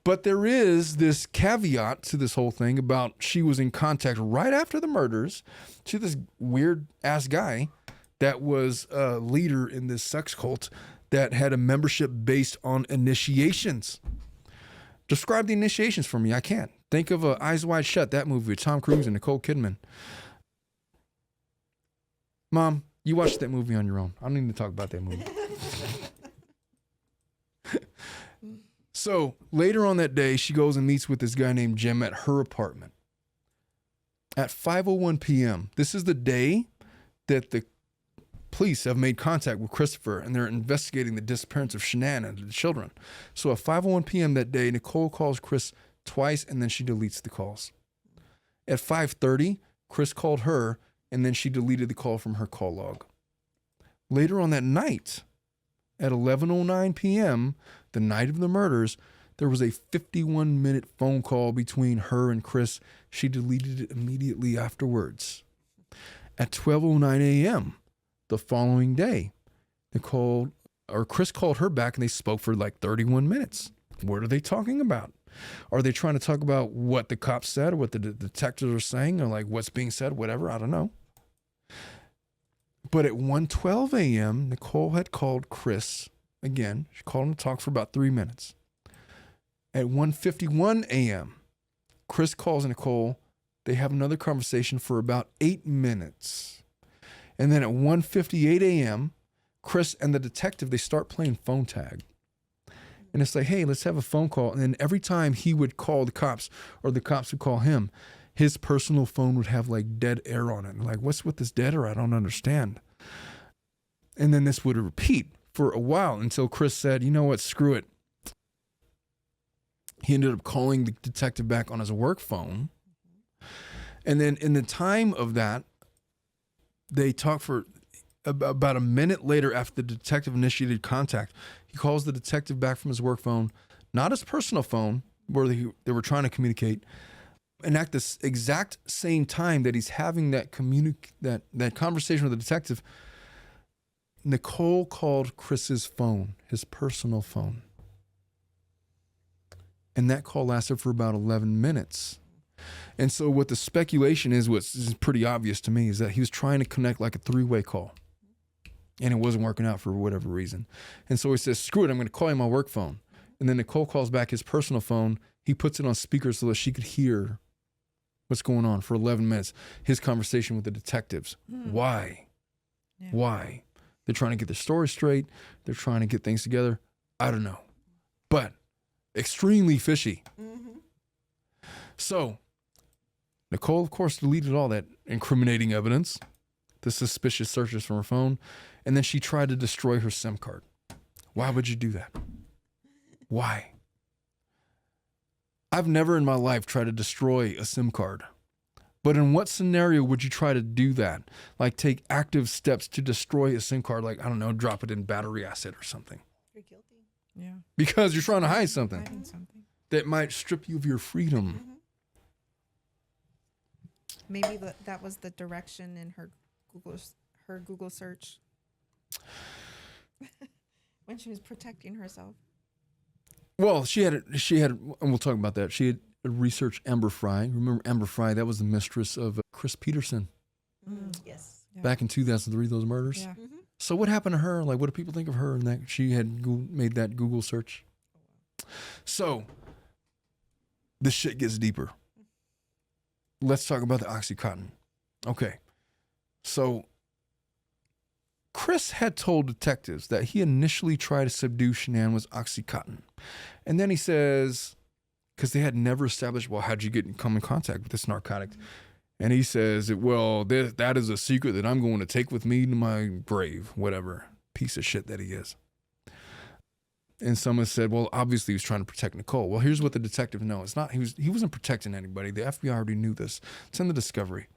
But there is this caveat to this whole thing about she was in contact right after the murders to this weird-ass guy that was a leader in this sex cult that had a membership based on initiations. Describe the initiations for me. I can't. Think of Eyes Wide Shut, that movie with Tom Cruise and Nicole Kidman. Mom, you watched that movie on your own. I don't need to talk about that movie. So later on that day, she goes and meets with this guy named Jim at her apartment. At 5:01 p.m., this is the day that the police have made contact with Christopher and they're investigating the disappearance of Shanann and the children. So at 5:01 p.m. that day, Nicole calls Chris twice and then she deletes the calls. At 5:30, Chris called her and then she deleted the call from her call log. Later on that night, at 11:09 p.m., the night of the murders, there was a 51-minute phone call between her and Chris. She deleted it immediately afterwards. At 12:09 a.m., the following day, Chris called her back and they spoke for like 31 minutes. What are they talking about? Are they trying to talk about what the cops said or what the detectives are saying or like what's being said, whatever? I don't know. But at 1:12 a.m., Nicole had called Chris again. She called him to talk for about 3 minutes. At 1:51 a.m., Chris calls Nicole. They have another conversation for about 8 minutes. And then at 1:58 a.m., Chris and the detective, they start playing phone tag. And it's like, hey, let's have a phone call. And then every time he would call the cops or the cops would call him, his personal phone would have like dead air on it. Like, what's with this dead air? I don't understand. And then this would repeat for a while until Chris said, you know what, screw it. He ended up calling the detective back on his work phone. And then in the time of that, they talked for about a minute later after the detective initiated contact. He calls the detective back from his work phone, not his personal phone, where they were trying to communicate. And at this exact same time that he's having that conversation with the detective, Nicole called Chris's phone, his personal phone. And that call lasted for about 11 minutes. And so what the speculation is, what's pretty obvious to me, is that he was trying to connect like a three-way call. And it wasn't working out for whatever reason. And so he says, screw it, I'm going to call you my work phone. And then Nicole calls back his personal phone. He puts it on speaker so that she could hear what's going on for 11 minutes. His conversation with the detectives. Why? Yeah. Why? They're trying to get their story straight. They're trying to get things together. I don't know. But extremely fishy. So Nicole, of course, deleted all that incriminating evidence, the suspicious searches from her phone, and then she tried to destroy her SIM card. Why would you do that? Why? I've never in my life tried to destroy a SIM card. But in what scenario would you try to do that? Like take active steps to destroy a SIM card, like, I don't know, drop it in battery acid or something. You're guilty. Yeah. Because you're trying to hide something Hiding something. that might strip you of your freedom. Maybe that was the direction in her Google search when she was protecting herself. Well, she had, and we'll talk about that. She had researched Amber Fry. Remember Amber Fry? That was the mistress of Chris Peterson Yes. Yeah. back in 2003, those murders. Yeah. So what happened to her? Like, what do people think of her? And that she had made that Google search. So this shit gets deeper. Let's talk about the Oxycontin. Okay. So Chris had told detectives that he initially tried to subdue Shanann with Oxycontin. And then he says, because they had never established, well, how'd you come in contact with this narcotic? And he says, well, that is a secret that I'm going to take with me to my grave, whatever piece of shit that he is. And someone said, well, obviously he was trying to protect Nicole. Well, here's what the detective knows. It's not, he wasn't protecting anybody. The FBI already knew this. It's in the discovery.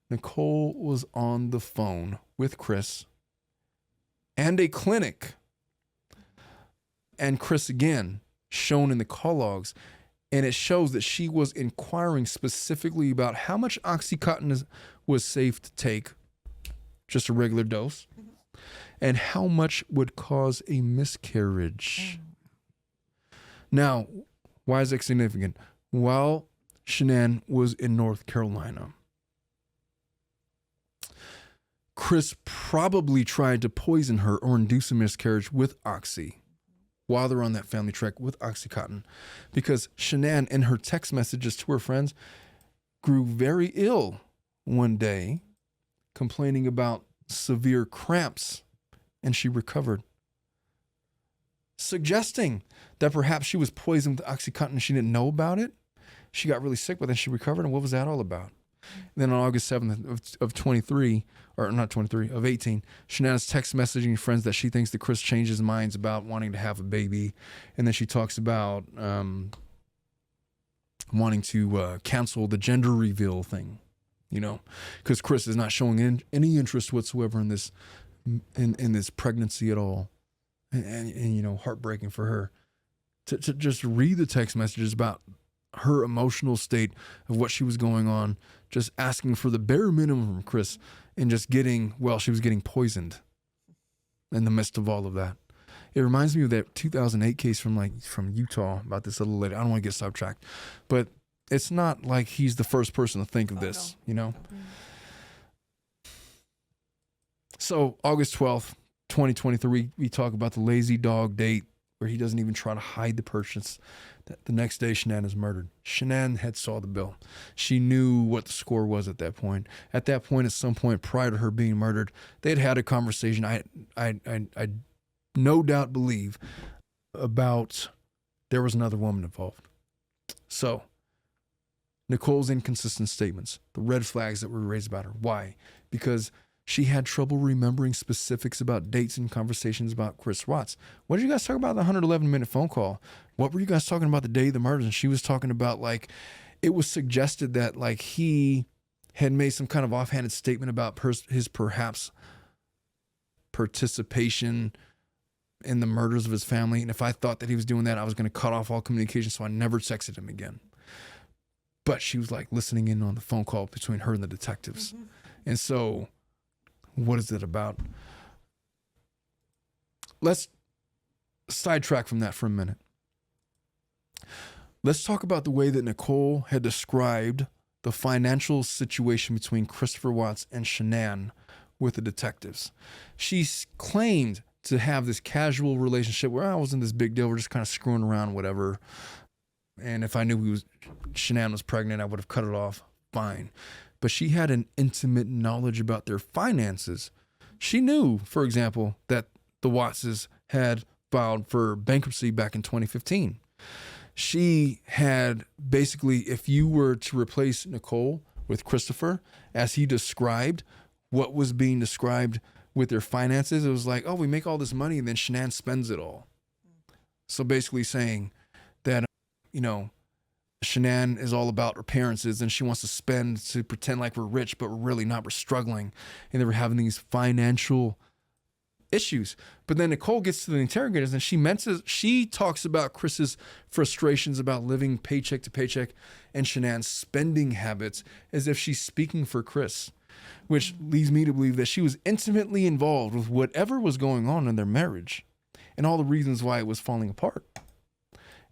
Nicole was on the phone with Chris and a clinic. And Chris, again, shown in the call logs. And it shows that she was inquiring specifically about how much Oxycontin was safe to take, just a regular dose, and how much would cause a miscarriage. Now, why is that significant? While Shanann was in North Carolina, Chris probably tried to poison her or induce a miscarriage with Oxy while they're on that family trek with Oxycontin, because Shanann, in her text messages to her friends, grew very ill one day, complaining about severe cramps, and she recovered, suggesting that perhaps she was poisoned with Oxycontin and she didn't know about it. She got really sick, but then she recovered, and what was that all about? And then on August 7th of 23, or not 23, of 18, Shanann's text messaging friends that she thinks that Chris changed his minds about wanting to have a baby. And then she talks about wanting to cancel the gender reveal thing, you know, because Chris is not showing any interest whatsoever in this in this pregnancy at all. And you know, heartbreaking for her to just read the text messages about her emotional state of what she was going on, just asking for the bare minimum from Chris, and just getting, well, she was getting poisoned in the midst of all of that. It reminds me of that 2008 case from Utah about this little lady. I don't want to get sidetracked, but it's not like he's the first person to think of this, you know? So August 12th, 2023, we talk about the lazy dog date where he doesn't even try to hide the purchase. The next day, Shanann is murdered. Shanann had saw the bill. She knew what the score was at that point. At that point, at some point prior to her being murdered, they'd had a conversation, I no doubt believe, about there was another woman involved. So, Nicole's inconsistent statements, the red flags that were raised about her. Why? Because she had trouble remembering specifics about dates and conversations about Chris Watts. What did you guys talk about in the 111-minute phone call? What were you guys talking about the day of the murders? And she was talking about, like, it was suggested that, like, he had made some kind of offhanded statement about his perhaps participation in the murders of his family. And if I thought that he was doing that, I was going to cut off all communication, so I never texted him again. But she was, like, listening in on the phone call between her and the detectives. And so, what is it about? Let's sidetrack from that for a minute. let's talk about the way that Nicole had described the financial situation between Christopher Watts and Shanann with the detectives. She claimed to have this casual relationship where I wasn't this big deal. We're just kind of screwing around, whatever. And if I knew Shanann was pregnant, I would have cut it off. Fine. But she had an intimate knowledge about their finances. She knew, for example, that the Wattses had filed for bankruptcy back in 2015. She had basically, if you were to replace Nicole with Christopher, as he described what was being described with their finances, it was like, oh, we make all this money and then Shanann spends it all. So basically saying that, Shanann is all about appearances and she wants to spend to pretend like we're rich, but we're really not. We're struggling. And they were having these financial issues. But then Nicole gets to the interrogators and she talks about Chris's frustrations about living paycheck to paycheck and Shanann's spending habits as if she's speaking for Chris, which leads me to believe that she was intimately involved with whatever was going on in their marriage and all the reasons why it was falling apart.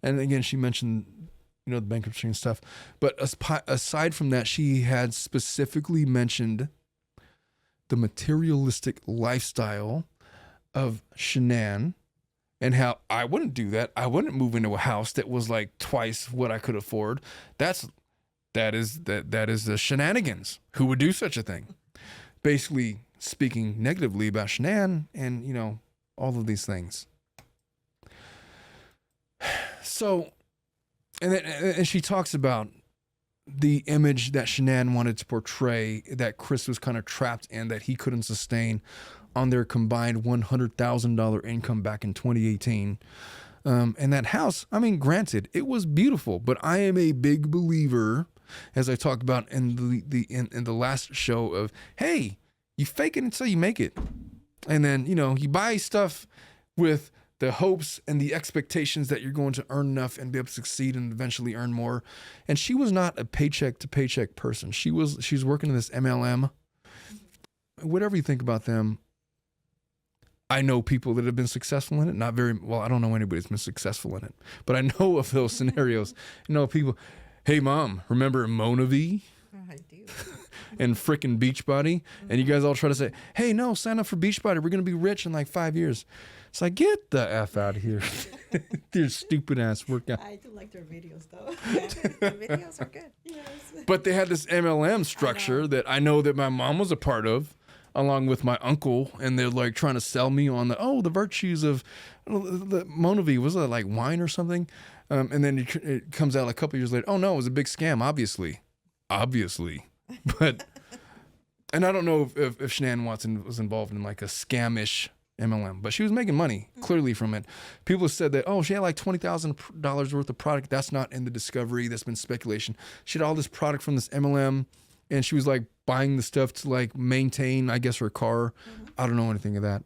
And again, she mentioned, the bankruptcy and stuff. But aside from that, she had specifically mentioned the materialistic lifestyle of Shanann and how I wouldn't do that. I wouldn't move into a house that was like twice what I could afford. That is the shenanigans. Who would do such a thing? Basically speaking negatively about Shanann and, all of these things. So, and she talks about the image that Shanann wanted to portray that Chris was kind of trapped in, that he couldn't sustain on their combined $100,000 income back in 2018. And that house, granted, it was beautiful, but I am a big believer, as I talked about in the last show, of, hey, you fake it until you make it. And then, you buy stuff with the hopes and the expectations that you're going to earn enough and be able to succeed and eventually earn more. And she was not a paycheck to paycheck person. She's working in this MLM. Whatever you think about them, I know people that have been successful in it. Not very well. I don't know anybody that's been successful in it, but I know of those scenarios. People, hey mom, remember Mona V? I do. And frickin' Beachbody? And you guys all try to say, hey, no, sign up for Beachbody. We're going to be rich in like 5 years. It's like, get the F out of here. Your stupid ass workout. I do like their videos though. The videos are good. Yes. But they had this MLM structure that I know that my mom was a part of, along with my uncle, and they're like trying to sell me on the virtues of the Mona V. Was it like wine or something? And then it comes out a couple years later. Oh no, it was a big scam, obviously. But, and I don't know if Shanann Watts was involved in like a scamish MLM, but she was making money clearly from it. People have said that, oh, she had like $20,000 worth of product. That's not in the discovery. That's been speculation. She had all this product from this MLM, and she was like buying the stuff to like maintain, I guess, her car. I don't know anything of that.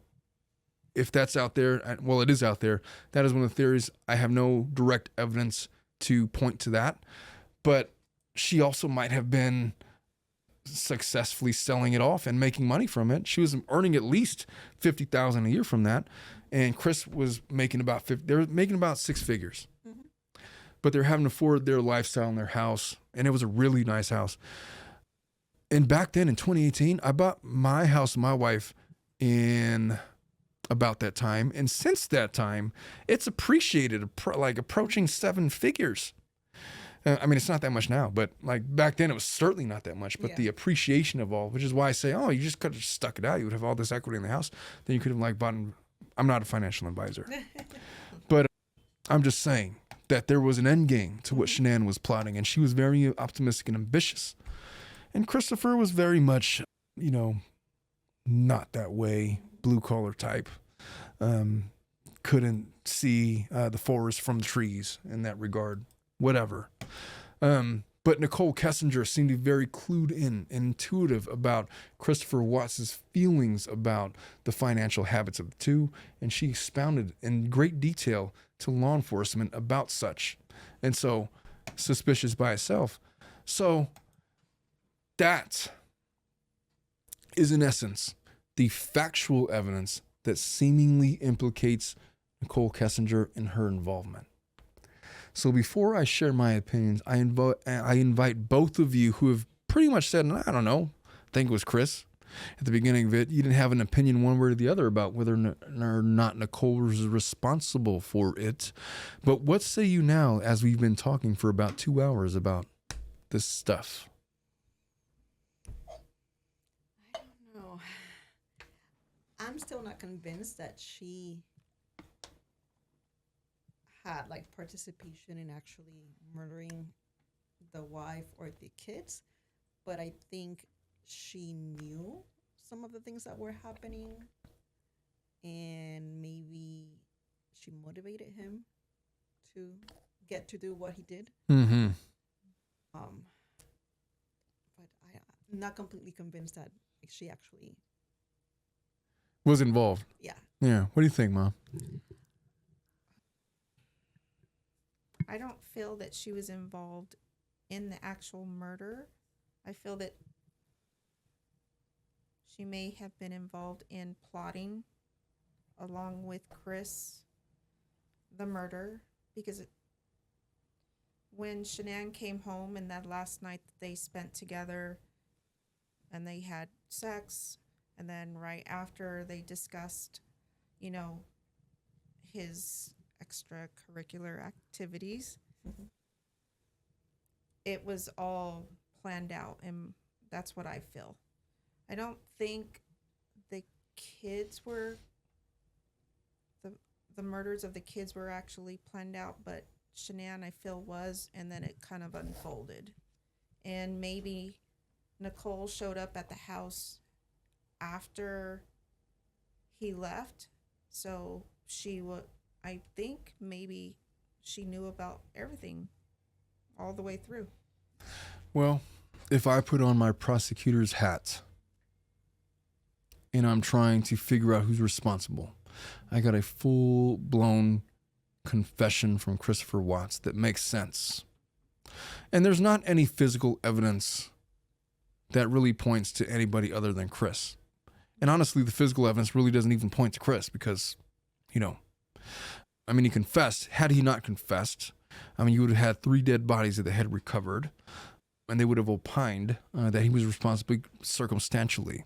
If that's out there, well, it is out there. That is one of the theories. I have no direct evidence to point to that, but she also might have been successfully selling it off and making money from it. She was earning at least $50,000 a year from that, and Chris was making about they were making about six figures. But they're having to afford their lifestyle in their house, and it was a really nice house. And back then in 2018, I bought my house and my wife in about that time, and since that time, it's appreciated like approaching 7 figures. It's not that much now, but like back then it was certainly not that much, but the appreciation of all, which is why I say, oh, you just could have stuck it out. You would have all this equity in the house. Then you could have like bought, I'm not a financial advisor, but I'm just saying that there was an end game to what Shanann was plotting, and she was very optimistic and ambitious. And Christopher was very much, not that way, blue collar type. Couldn't see the forest from the trees in that regard. Whatever. But Nicole Kessinger seemed to be very clued in and intuitive about Christopher Watts' feelings about the financial habits of the two, and she expounded in great detail to law enforcement about such. And so, suspicious by itself. So, that is in essence the factual evidence that seemingly implicates Nicole Kessinger in her involvement. So before I share my opinions, I invite both of you who have pretty much said, I don't know, I think it was Chris at the beginning of it, you didn't have an opinion one way or the other about whether or not Nicole was responsible for it. But what say you now, as we've been talking for about 2 hours about this stuff? I don't know. I'm still not convinced that she had like participation in actually murdering the wife or the kids, but I think she knew some of the things that were happening, and maybe she motivated him to get to do what he did. Mm-hmm. But I'm not completely convinced that she actually Was involved. Yeah. Yeah. What do you think, Mom? I don't feel that she was involved in the actual murder. I feel that she may have been involved in plotting along with Chris the murder, because when Shanann came home and that last night that they spent together and they had sex, and then right after they discussed, you know, his extracurricular activities, it was all planned out, and that's what I feel. I don't think the kids were the murders of the kids were actually planned out, but Shanann, I feel, was, and then it kind of unfolded. And maybe Nicole showed up at the house after he left, so I think maybe she knew about everything all the way through. Well, if I put on my prosecutor's hat and I'm trying to figure out who's responsible, I got a full-blown confession from Christopher Watts that makes sense. And there's not any physical evidence that really points to anybody other than Chris. And honestly, the physical evidence really doesn't even point to Chris because, you know, I mean, he confessed. Had he not confessed, I mean, you would have had 3 dead bodies that they had recovered, and they would have opined that he was responsible circumstantially.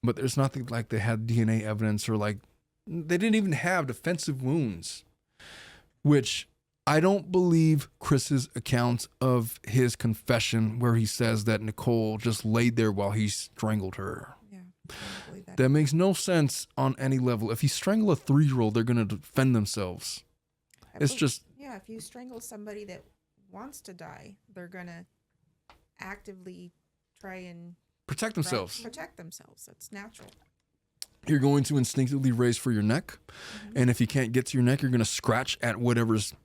But there's nothing like they had DNA evidence, or like they didn't even have defensive wounds, which I don't believe Chris's account of his confession where he says that Nicole just laid there while he strangled her. Yeah, I don't believe that. That makes no sense on any level. If you strangle a 3-year-old, they're going to defend themselves. It's just... Yeah, if you strangle somebody that wants to die, they're going to actively try and protect themselves. Protect themselves. That's natural. You're going to instinctively raise for your neck. And if you can't get to your neck, you're going to scratch at whatever's...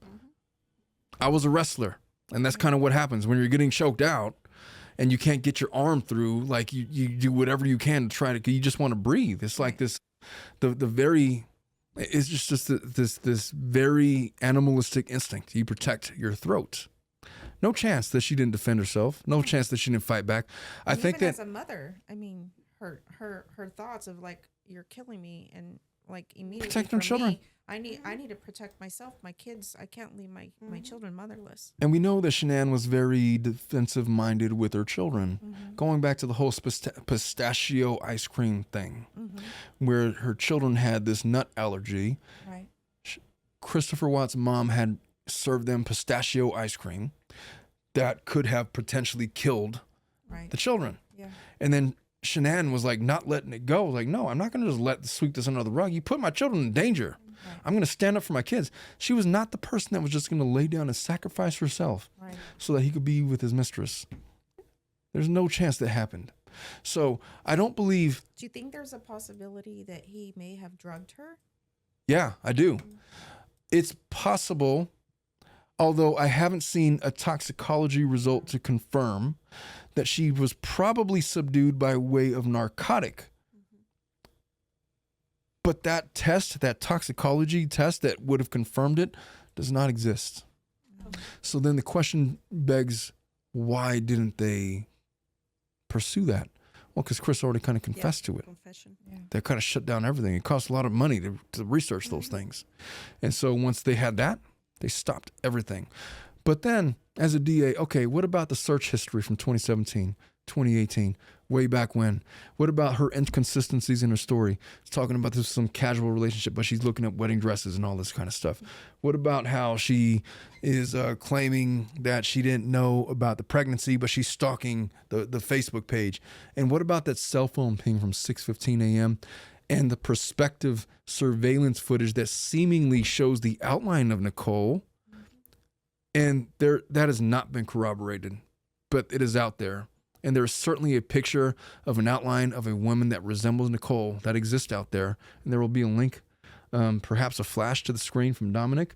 I was a wrestler, and that's kind of what happens when you're getting choked out and you can't get your arm through. Like you do whatever you can to try to, you just want to breathe. It's like this, it's just this very animalistic instinct. You protect your throat. No chance that she didn't defend herself. No chance that she didn't fight back. I think that as a mother, I mean, her thoughts of like, you're killing me, and like immediately protect them children. I need to protect myself, my kids. I can't leave my children motherless. And we know that Shanann was very defensive minded with her children. Going back to the whole pistachio ice cream thing, where her children had this nut allergy. Right. Christopher Watts' mom had served them pistachio ice cream that could have potentially killed the children. Yeah. And then Shanann was like not letting it go. Like, no, I'm not going to just sweep this under the rug. You put my children in danger. Right. I'm going to stand up for my kids. She was not the person that was just going to lay down and sacrifice herself so that he could be with his mistress. There's no chance that happened. So I don't believe... Do you think there's a possibility that he may have drugged her? Yeah, I do. It's possible, although I haven't seen a toxicology result to confirm that she was probably subdued by way of narcotic. But that test, that toxicology test that would have confirmed it, does not exist. So then the question begs, why didn't they pursue that? Well, because Chris already kind of confessed to it. Confession. Yeah. They kind of shut down everything. It cost a lot of money to research those things. And so once they had that, They stopped everything. But then, as a DA, okay, what about the search history from 2017, 2018, way back when? What about her inconsistencies in her story? It's talking about this some casual relationship, but she's looking at wedding dresses and all this kind of stuff. What about how she is claiming that she didn't know about the pregnancy, but she's stalking the Facebook page? And what about that cell phone ping from 6:15 a.m. and the prospective surveillance footage that seemingly shows the outline of Nicole? And that has not been corroborated, but it is out there. And there's certainly a picture of an outline of a woman that resembles Nicole that exists out there. And there will be a link, perhaps a flash to the screen from Dominic,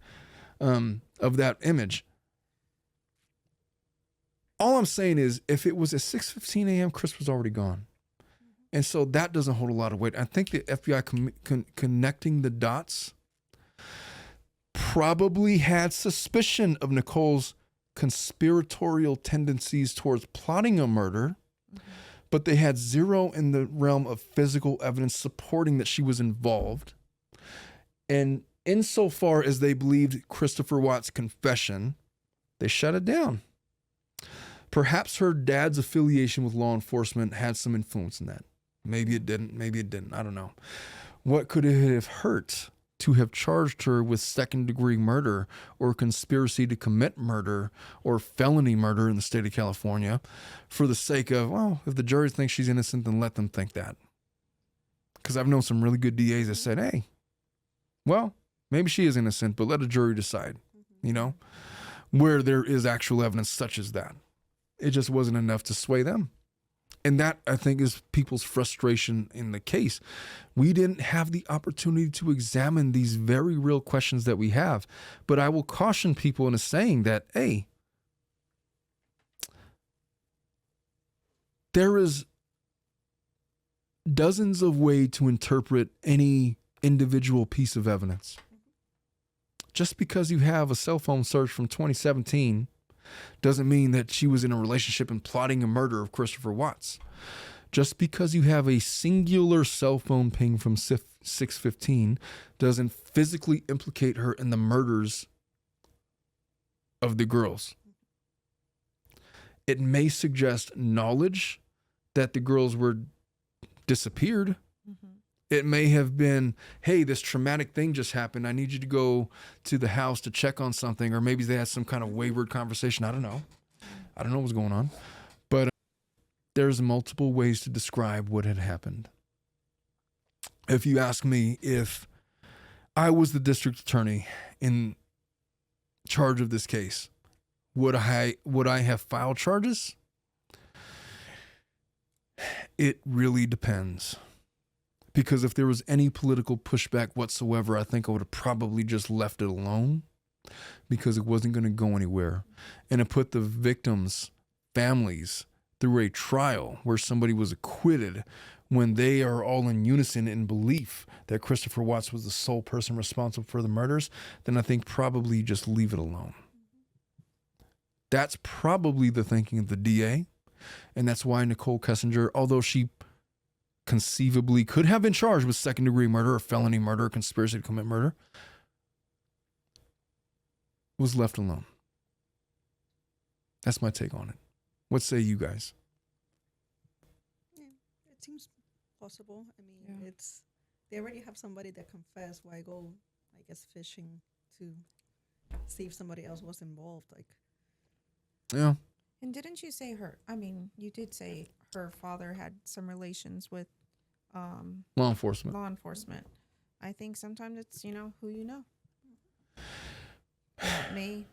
of that image. All I'm saying is, if it was at 6:15 a.m., Chris was already gone. And so that doesn't hold a lot of weight. I think the FBI connecting the dots probably had suspicion of Nicole's conspiratorial tendencies towards plotting a murder, but they had zero in the realm of physical evidence supporting that she was involved. And insofar as they believed Christopher Watts' confession, they shut it down. Perhaps her dad's affiliation with law enforcement had some influence in that. Maybe it didn't. Maybe it didn't. I don't know. What could it have hurt to have charged her with second-degree murder or conspiracy to commit murder or felony murder in the state of California for the sake of, well, if the jury thinks she's innocent, then let them think that. Because I've known some really good DAs that said, hey, well, maybe she is innocent, but let a jury decide, you know, where there is actual evidence such as that. It just wasn't enough to sway them. And that, I think, is people's frustration in the case. We didn't have the opportunity to examine these very real questions that we have. But I will caution people in a saying that, hey, there is dozens of ways to interpret any individual piece of evidence. Just because you have a cell phone search from 2017 doesn't mean that she was in a relationship and plotting a murder of Christopher Watts. Just because you have a singular cell phone ping from 6:15 doesn't physically implicate her in the murders of the girls. It may suggest knowledge that the girls were disappeared. It may have been, hey, this traumatic thing just happened. I need you to go to the house to check on something. Or maybe they had some kind of wayward conversation. I don't know. I don't know what's going on. But there's multiple ways to describe what had happened. If you ask me, if I was the district attorney in charge of this case, would I have filed charges? It really depends. Because if there was any political pushback whatsoever, I think I would have probably just left it alone because it wasn't going to go anywhere. And it put the victims' families through a trial where somebody was acquitted when they are all in unison in belief that Christopher Watts was the sole person responsible for the murders, then I think probably just leave it alone. That's probably the thinking of the DA. And that's why Nicole Kessinger, although she conceivably could have been charged with second-degree murder or felony murder or conspiracy to commit murder, was left alone. That's my take on it. What say you guys? Yeah, it seems possible. I mean, they already have somebody that confessed. Why go, I guess, fishing to see if somebody else was involved? Like, yeah. And didn't you say you did say her father had some relations with law enforcement. I think sometimes it's, who you know. That may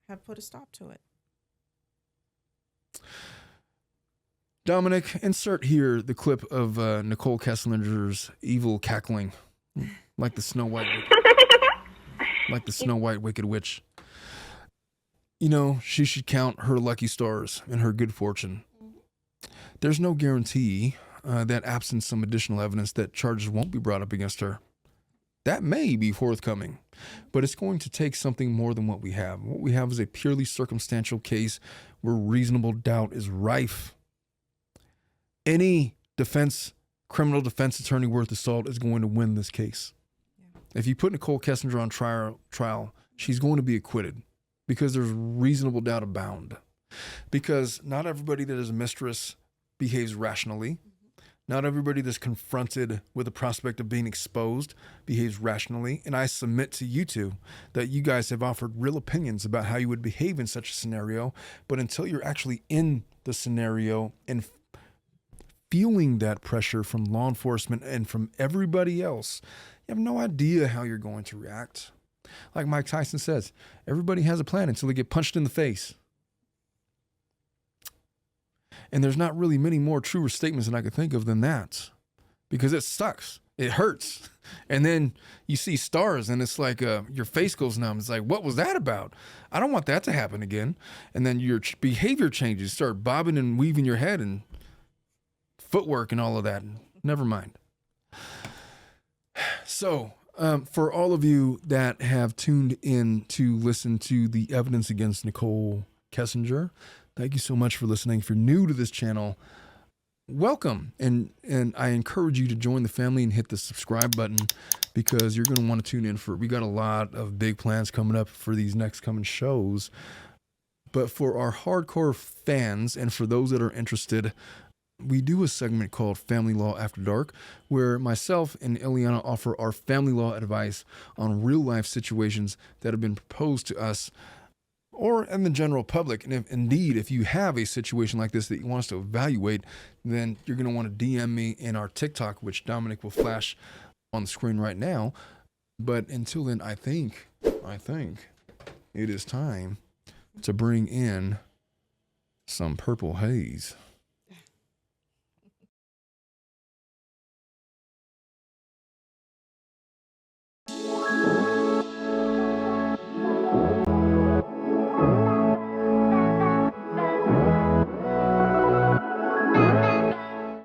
have put a stop to it. Dominic, insert here the clip of Nicole Kessinger's evil cackling, like the Snow White Wicked Witch. She should count her lucky stars and her good fortune. There's no guarantee that absent some additional evidence that charges won't be brought up against her. That may be forthcoming, but it's going to take something more than what we have. What we have is a purely circumstantial case where reasonable doubt is rife. Any criminal defense attorney worth the salt is going to win this case. Yeah. If you put Nicole Kessinger on trial she's going to be acquitted because there's reasonable doubt abound. Because not everybody that is a mistress behaves rationally. Not everybody that's confronted with the prospect of being exposed behaves rationally. And I submit to you two that you guys have offered real opinions about how you would behave in such a scenario. But until you're actually in the scenario and feeling that pressure from law enforcement and from everybody else, you have no idea how you're going to react. Like Mike Tyson says, everybody has a plan until they get punched in the face. And there's not really many more truer statements than I could think of than that, because it sucks. It hurts. And then you see stars and it's like your face goes numb. It's like, what was that about? I don't want that to happen again. And then your behavior changes, start bobbing and weaving your head and footwork and all of that. Never mind. So for all of you that have tuned in to listen to the evidence against Nicole Kessinger, thank you so much for listening. If you're new to this channel, welcome. And I encourage you to join the family and hit the subscribe button, because you're going to want to tune in we got a lot of big plans coming up for these next coming shows. But for our hardcore fans and for those that are interested, we do a segment called Family Law After Dark, where myself and Ileana offer our family law advice on real life situations that have been proposed to us or in the general public. And if you have a situation like this that you want us to evaluate, then you're going to want to DM me in our TikTok, which Dominic will flash on the screen right now. But until then, I think it is time to bring in some purple haze.